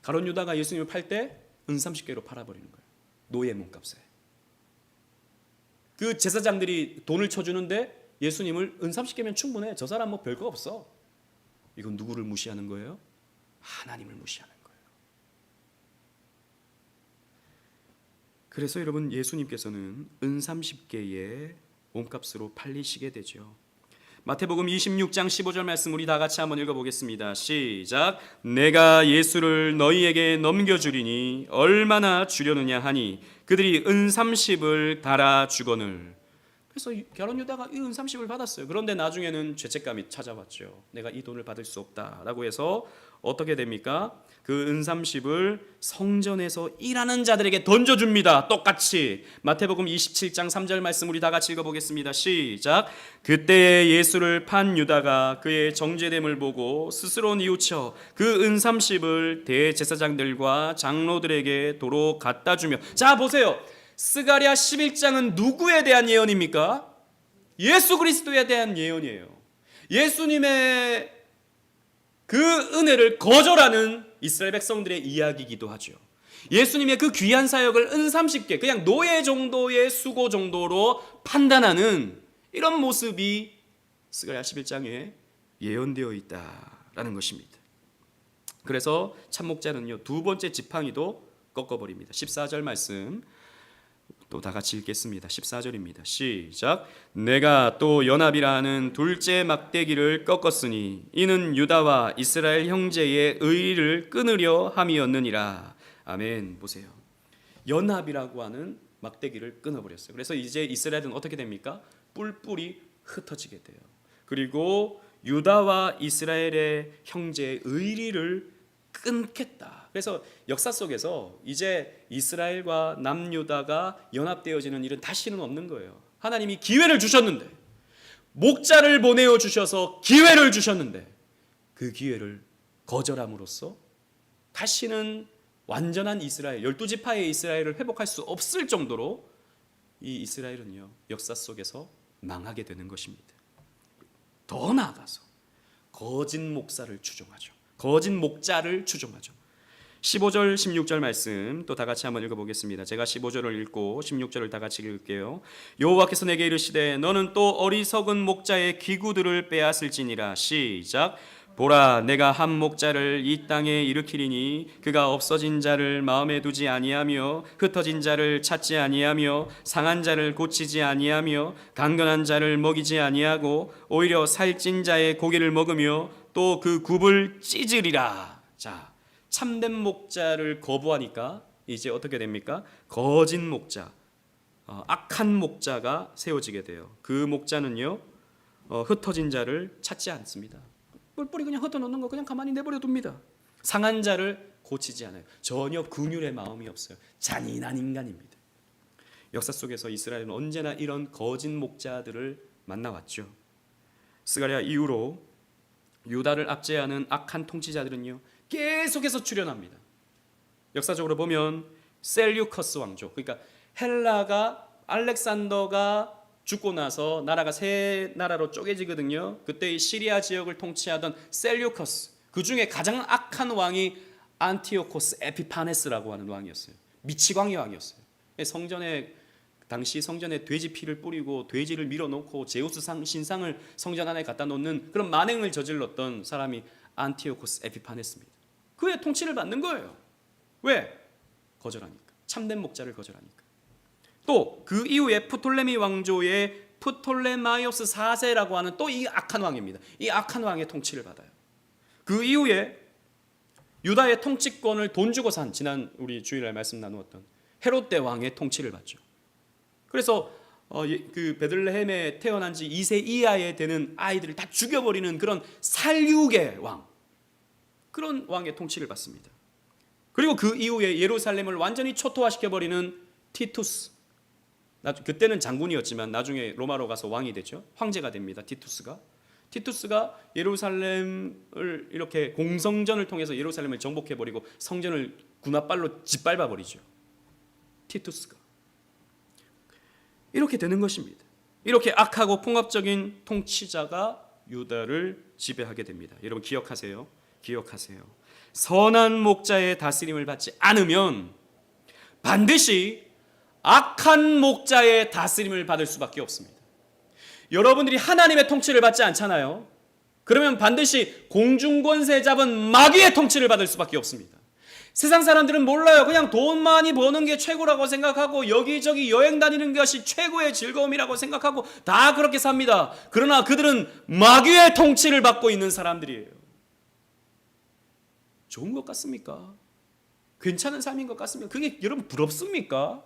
가룟 유다가 예수님을 팔 때 은 30개로 팔아버리는 거예요. 노예 몸값에. 그 제사장들이 돈을 쳐주는데 예수님을 은 30개면 충분해. 저 사람 뭐 별거 없어. 이건 누구를 무시하는 거예요? 하나님을 무시하는 거예요. 그래서 여러분 예수님께서는 은 30개의 몸값으로 팔리시게 되죠. 마태복음 26장 15절 말씀 우리 다 같이 한번 읽어보겠습니다. 시작. 내가 예수를 너희에게 넘겨주리니 얼마나 주려느냐 하니 그들이 은 30을 달아 주거늘. 그래서 결혼 유다가 이 은삼십을 받았어요. 그런데 나중에는 죄책감이 찾아왔죠. 내가 이 돈을 받을 수 없다라고 해서 어떻게 됩니까? 그 은삼십을 성전에서 일하는 자들에게 던져줍니다. 똑같이 마태복음 27장 3절 말씀 우리 다 같이 읽어보겠습니다. 시작. 그때 예수를 판 유다가 그의 정죄됨을 보고 스스로 뉘우쳐 그 은삼십을 대제사장들과 장로들에게 도로 갖다 주며. 자 보세요. 스가랴 11장은 누구에 대한 예언입니까? 예수 그리스도에 대한 예언이에요. 예수님의 그 은혜를 거절하는 이스라엘 백성들의 이야기이기도 하죠. 예수님의 그 귀한 사역을 은삼십계, 그냥 노예 정도의 수고 정도로 판단하는 이런 모습이 스가랴 11장에 예언되어 있다라는 것입니다. 그래서 참목자는요, 두 번째 지팡이도 꺾어버립니다. 14절 말씀 또 다 같이 읽겠습니다. 14절입니다. 시작. 내가 또 연합이라는 둘째 막대기를 꺾었으니 이는 유다와 이스라엘 형제의 의리를 끊으려 함이었느니라. 아멘. 보세요. 연합이라고 하는 막대기를 끊어버렸어요. 그래서 이제 이스라엘은 어떻게 됩니까? 뿔뿔이 흩어지게 돼요. 그리고 유다와 이스라엘의 형제의 의리를 끊겠다. 그래서 역사 속에서 이제 이스라엘과 남유다가 연합되어지는 일은 다시는 없는 거예요. 하나님이 기회를 주셨는데, 목자를 보내어 주셔서 기회를 주셨는데 그 기회를 거절함으로써 다시는 완전한 이스라엘, 12지파의 이스라엘을 회복할 수 없을 정도로 이 이스라엘은요, 역사 속에서 망하게 되는 것입니다. 더 나아가서 거짓 목사를 추종하죠. 거짓 목자를 추종하죠. 15절 16절 말씀 또 다 같이 한번 읽어보겠습니다. 제가 15절을 읽고 16절을 다 같이 읽을게요. 여호와께서 내게 이르시되 너는 또 어리석은 목자의 기구들을 빼앗을지니라. 시작. 보라, 내가 한 목자를 이 땅에 일으키리니 그가 없어진 자를 마음에 두지 아니하며 흩어진 자를 찾지 아니하며 상한 자를 고치지 아니하며 강건한 자를 먹이지 아니하고 오히려 살찐 자의 고기를 먹으며 또 그 굽을 찢으리라. 자, 참된 목자를 거부하니까 이제 어떻게 됩니까? 거짓 목자, 악한 목자가 세워지게 돼요. 그 목자는요, 흩어진 자를 찾지 않습니다. 뿔뿔이 그냥 흩어놓는 거 그냥 가만히 내버려 둡니다. 상한 자를 고치지 않아요. 전혀 긍휼의 마음이 없어요. 잔인한 인간입니다. 역사 속에서 이스라엘은 언제나 이런 거짓 목자들을 만나왔죠. 스가랴 이후로 유다를 압제하는 악한 통치자들은요, 계속해서 출현합니다. 역사적으로 보면 셀류커스 왕조, 그러니까 헬라가 알렉산더가 죽고 나서 나라가 세 나라로 쪼개지거든요. 그때 이 시리아 지역을 통치하던 셀류커스, 그 중에 가장 악한 왕이 안티오코스 에피파네스라고 하는 왕이었어요. 미치광이 왕이었어요. 당시 성전에 돼지 피를 뿌리고 돼지를 밀어놓고 제우스 신상을 성전 안에 갖다 놓는 그런 만행을 저질렀던 사람이 안티오코스 에피파네스입니다. 그의 통치를 받는 거예요. 왜? 거절하니까. 참된 목자를 거절하니까. 또 그 이후에 프톨레미 왕조의 프톨레마이오스 4세라고 하는 또 이 악한 왕입니다. 이 악한 왕의 통치를 받아요. 그 이후에 유다의 통치권을 돈 주고 산, 지난 우리 주일날 말씀 나누었던 헤롯 대왕의 통치를 받죠. 그래서 그 베들레헴에 태어난 지 2세 이하에 되는 아이들을 다 죽여버리는 그런 살육의 왕, 그런 왕의 통치를 받습니다. 그리고 그 이후에 예루살렘을 완전히 초토화시켜버리는 티투스, 그때는 장군이었지만 나중에 로마로 가서 왕이 되죠. 황제가 됩니다. 티투스가 예루살렘을 이렇게 공성전을 통해서 예루살렘을 정복해버리고 성전을 군합발로 짓밟아버리죠. 티투스가. 이렇게 되는 것입니다. 이렇게 악하고 폭압적인 통치자가 유다를 지배하게 됩니다. 여러분 기억하세요. 선한 목자의 다스림을 받지 않으면 반드시 악한 목자의 다스림을 받을 수밖에 없습니다. 여러분들이 하나님의 통치를 받지 않잖아요. 그러면 반드시 공중권세 잡은 마귀의 통치를 받을 수밖에 없습니다. 세상 사람들은 몰라요. 그냥 돈 많이 버는 게 최고라고 생각하고 여기저기 여행 다니는 것이 최고의 즐거움이라고 생각하고 다 그렇게 삽니다. 그러나 그들은 마귀의 통치를 받고 있는 사람들이에요. 좋은 것 같습니까? 괜찮은 삶인 것 같습니까? 그게 여러분 부럽습니까?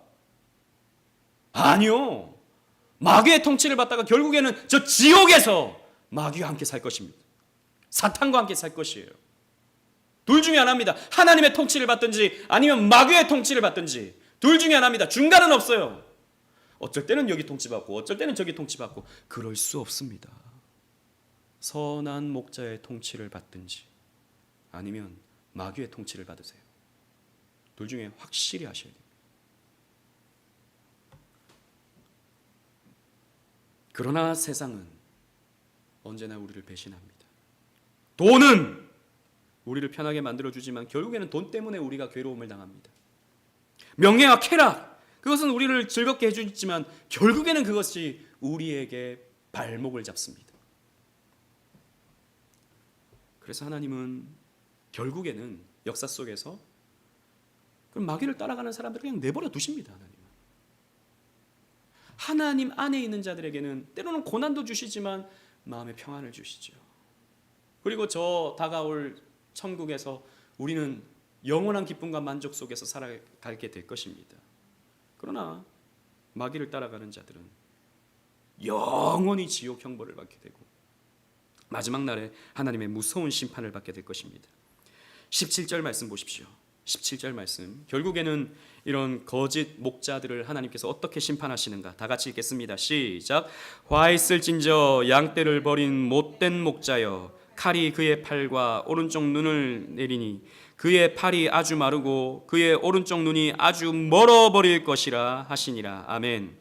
아니요. 마귀의 통치를 받다가 결국에는 저 지옥에서 마귀와 함께 살 것입니다. 사탄과 함께 살 것이에요. 둘 중에 하나입니다. 하나님의 통치를 받든지 아니면 마귀의 통치를 받든지 둘 중에 하나입니다. 중간은 없어요. 어쩔 때는 여기 통치받고 어쩔 때는 저기 통치받고 그럴 수 없습니다. 선한 목자의 통치를 받든지 아니면 마귀의 통치를 받으세요. 둘 중에 확실히 하셔야 됩니다. 그러나 세상은 언제나 우리를 배신합니다. 돈은 우리를 편하게 만들어주지만 결국에는 돈 때문에 우리가 괴로움을 당합니다. 명예와 쾌락, 그것은 우리를 즐겁게 해주지만 결국에는 그것이 우리에게 발목을 잡습니다. 그래서 하나님은 결국에는 역사 속에서 그럼 마귀를 따라가는 사람들을 그냥 내버려 두십니다. 하나님 안에 있는 자들에게는 때로는 고난도 주시지만 마음의 평안을 주시죠. 그리고 저 다가올 천국에서 우리는 영원한 기쁨과 만족 속에서 살아가게 될 것입니다. 그러나 마귀를 따라가는 자들은 영원히 지옥 형벌을 받게 되고 마지막 날에 하나님의 무서운 심판을 받게 될 것입니다. 17절 말씀 보십시오. 17절 말씀. 결국에는 이런 거짓 목자들을 하나님께서 어떻게 심판하시는가? 다 같이 읽겠습니다. 시작. 화 있을진저 양떼를 버린 못된 목자여, 칼이 그의 팔과 오른쪽 눈을 내리니 그의 팔이 아주 마르고 그의 오른쪽 눈이 아주 멀어버릴 것이라 하시니라. 아멘.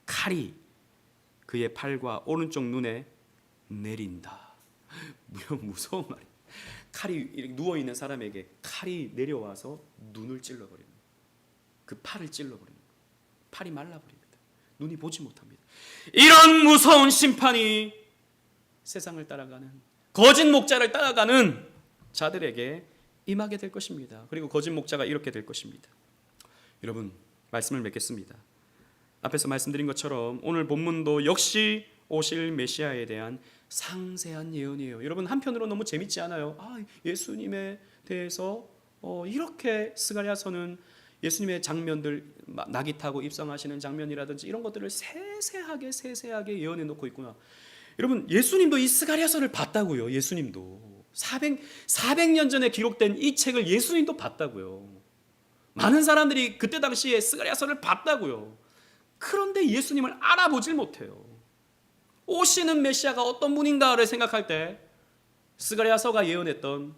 칼이 그의 팔과 오른쪽 눈에 내린다. 무서운 말이에요. 칼이 누워있는 사람에게 칼이 내려와서 눈을 찔러버립니다. 그 팔을 찔러버립니다. 팔이 말라버립니다. 눈이 보지 못합니다. 이런 무서운 심판이 세상을 따라가는 거짓 목자를 따라가는 자들에게 임하게 될 것입니다. 그리고 거짓 목자가 이렇게 될 것입니다. 여러분, 말씀을 맺겠습니다. 앞에서 말씀드린 것처럼 오늘 본문도 역시 오실 메시아에 대한 상세한 예언이에요. 여러분, 한편으로 너무 재밌지 않아요? 예수님에 대해서 이렇게 스가랴서는 예수님의 장면들, 낙이 타고 입성하시는 장면이라든지 이런 것들을 세세하게 예언해 놓고 있구나. 여러분, 예수님도 이 스가랴서를 봤다고요. 예수님도 400년 전에 기록된 이 책을 예수님도 봤다고요. 많은 사람들이 그때 당시에 스가랴서를 봤다고요. 그런데 예수님을 알아보질 못해요. 오시는 메시아가 어떤 분인가를 생각할 때 스가랴서가 예언했던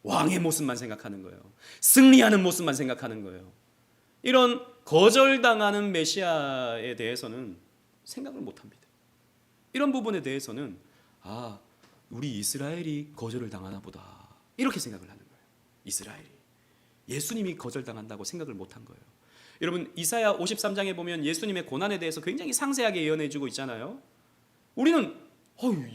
왕의 모습만 생각하는 거예요. 승리하는 모습만 생각하는 거예요. 이런 거절당하는 메시아에 대해서는 생각을 못합니다. 이런 부분에 대해서는 우리 이스라엘이 거절을 당하나 보다 이렇게 생각을 하는 거예요. 이스라엘이 예수님이 거절당한다고 생각을 못한 거예요. 여러분, 이사야 53장에 보면 예수님의 고난에 대해서 굉장히 상세하게 예언해주고 있잖아요. 우리는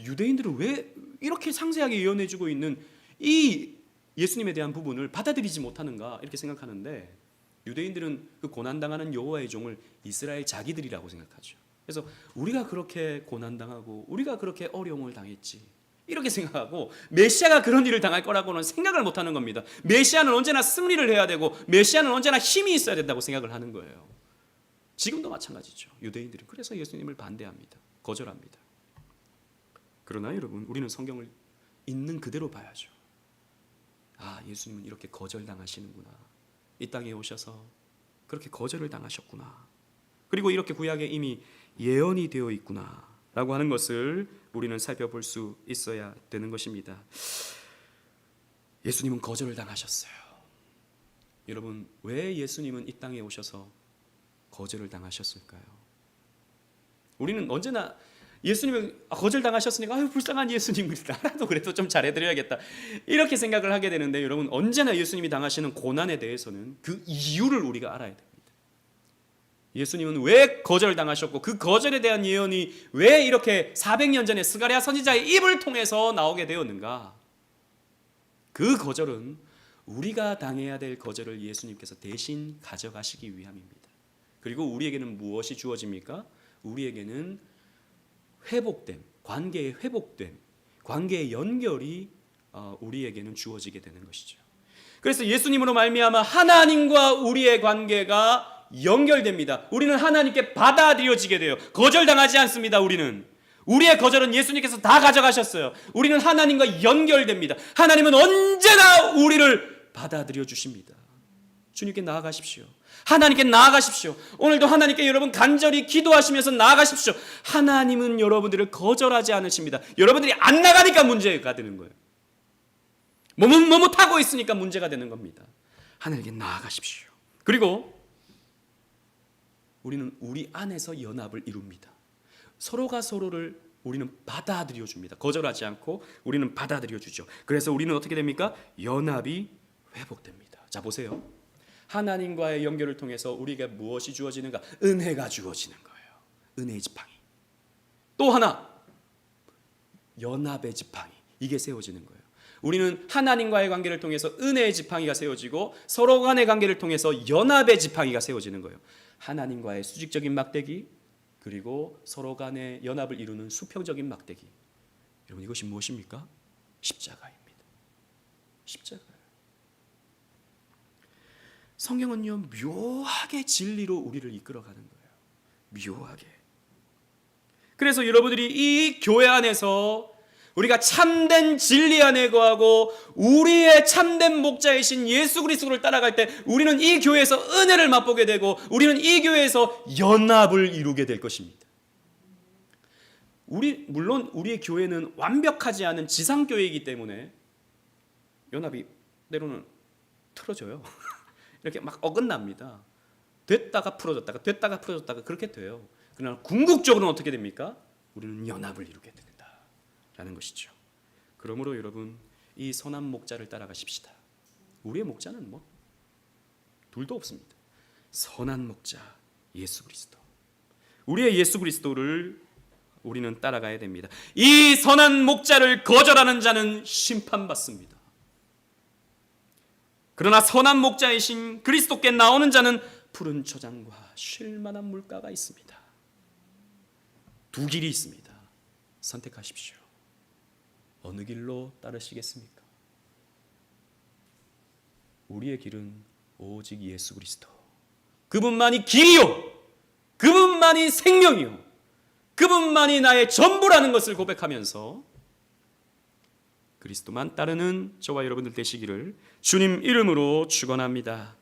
유대인들은 왜 이렇게 상세하게 예언해주고 있는 이 예수님에 대한 부분을 받아들이지 못하는가 이렇게 생각하는데, 유대인들은 그 고난당하는 여호와의 종을 이스라엘 자기들이라고 생각하죠. 그래서 우리가 그렇게 고난당하고 우리가 그렇게 어려움을 당했지 이렇게 생각하고 메시아가 그런 일을 당할 거라고는 생각을 못하는 겁니다. 메시아는 언제나 승리를 해야 되고 메시아는 언제나 힘이 있어야 된다고 생각을 하는 거예요. 지금도 마찬가지죠. 유대인들은 그래서 예수님을 반대합니다. 거절합니다. 그러나 여러분, 우리는 성경을 있는 그대로 봐야죠. 예수님은 이렇게 거절당하시는구나. 이 땅에 오셔서 그렇게 거절을 당하셨구나. 그리고 이렇게 구약에 이미 예언이 되어 있구나 라고 하는 것을 우리는 살펴볼 수 있어야 되는 것입니다. 예수님은 거절을 당하셨어요. 여러분, 왜 예수님은 이 땅에 오셔서 거절을 당하셨을까요? 우리는 언제나 예수님을 거절당하셨으니까 불쌍한 예수님, 나라도 그래도 좀 잘해드려야겠다 이렇게 생각을 하게 되는데, 여러분, 언제나 예수님이 당하시는 고난에 대해서는 그 이유를 우리가 알아야 됩니다. 예수님은 왜 거절당하셨고 그 거절에 대한 예언이 왜 이렇게 400년 전에 스가랴 선지자의 입을 통해서 나오게 되었는가? 그 거절은 우리가 당해야 될 거절을 예수님께서 대신 가져가시기 위함입니다. 그리고 우리에게는 무엇이 주어집니까? 우리에게는 회복됨, 관계의 회복됨, 관계의 연결이 우리에게는 주어지게 되는 것이죠. 그래서 예수님으로 말미암아 하나님과 우리의 관계가 연결됩니다. 우리는 하나님께 받아들여지게 돼요. 거절당하지 않습니다. 우리의 거절은 예수님께서 다 가져가셨어요. 우리는 하나님과 연결됩니다. 하나님은 언제나 우리를 받아들여 주십니다. 주님께 나아가십시오. 하나님께 나아가십시오. 오늘도 하나님께 여러분 간절히 기도하시면서 나아가십시오. 하나님은 여러분들을 거절하지 않으십니다. 여러분들이 안 나가니까 문제가 되는 거예요. 머뭇머뭇하고 있으니까 문제가 되는 겁니다. 하나님께 나아가십시오. 그리고 우리는 우리 안에서 연합을 이룹니다. 서로가 서로를 우리는 받아들여 줍니다. 거절하지 않고 우리는 받아들여 주죠. 그래서 우리는 어떻게 됩니까? 연합이 회복됩니다. 자, 보세요. 하나님과의 연결을 통해서 우리에게 무엇이 주어지는가? 은혜가 주어지는 거예요. 은혜의 지팡이. 또 하나, 연합의 지팡이. 이게 세워지는 거예요. 우리는 하나님과의 관계를 통해서 은혜의 지팡이가 세워지고 서로 간의 관계를 통해서 연합의 지팡이가 세워지는 거예요. 하나님과의 수직적인 막대기, 그리고 서로 간의 연합을 이루는 수평적인 막대기. 여러분, 이것이 무엇입니까? 십자가입니다. 십자가예요. 성경은요, 묘하게 진리로 우리를 이끌어가는 거예요. 묘하게. 그래서 여러분들이 이 교회 안에서 우리가 참된 진리 안에 거하고 우리의 참된 목자이신 예수 그리스도를 따라갈 때 우리는 이 교회에서 은혜를 맛보게 되고 우리는 이 교회에서 연합을 이루게 될 것입니다. 물론 우리의 교회는 완벽하지 않은 지상교회이기 때문에 연합이 때로는 틀어져요. 이렇게 막 어긋납니다. 됐다가 풀어졌다가 됐다가 풀어졌다가 그렇게 돼요. 그러나 궁극적으로는 어떻게 됩니까? 우리는 연합을 이루게 된다라는 것이죠. 그러므로 여러분, 이 선한 목자를 따라가십시다. 우리의 목자는 둘도 없습니다. 선한 목자 예수 그리스도. 우리의 예수 그리스도를 우리는 따라가야 됩니다. 이 선한 목자를 거절하는 자는 심판받습니다. 그러나 선한 목자이신 그리스도께 나오는 자는 푸른 초장과 쉴 만한 물가가 있습니다. 두 길이 있습니다. 선택하십시오. 어느 길로 따르시겠습니까? 우리의 길은 오직 예수 그리스도. 그분만이 길이요, 그분만이 생명이요, 그분만이 나의 전부라는 것을 고백하면서 그리스도만 따르는 저와 여러분들 되시기를 주님 이름으로 축원합니다.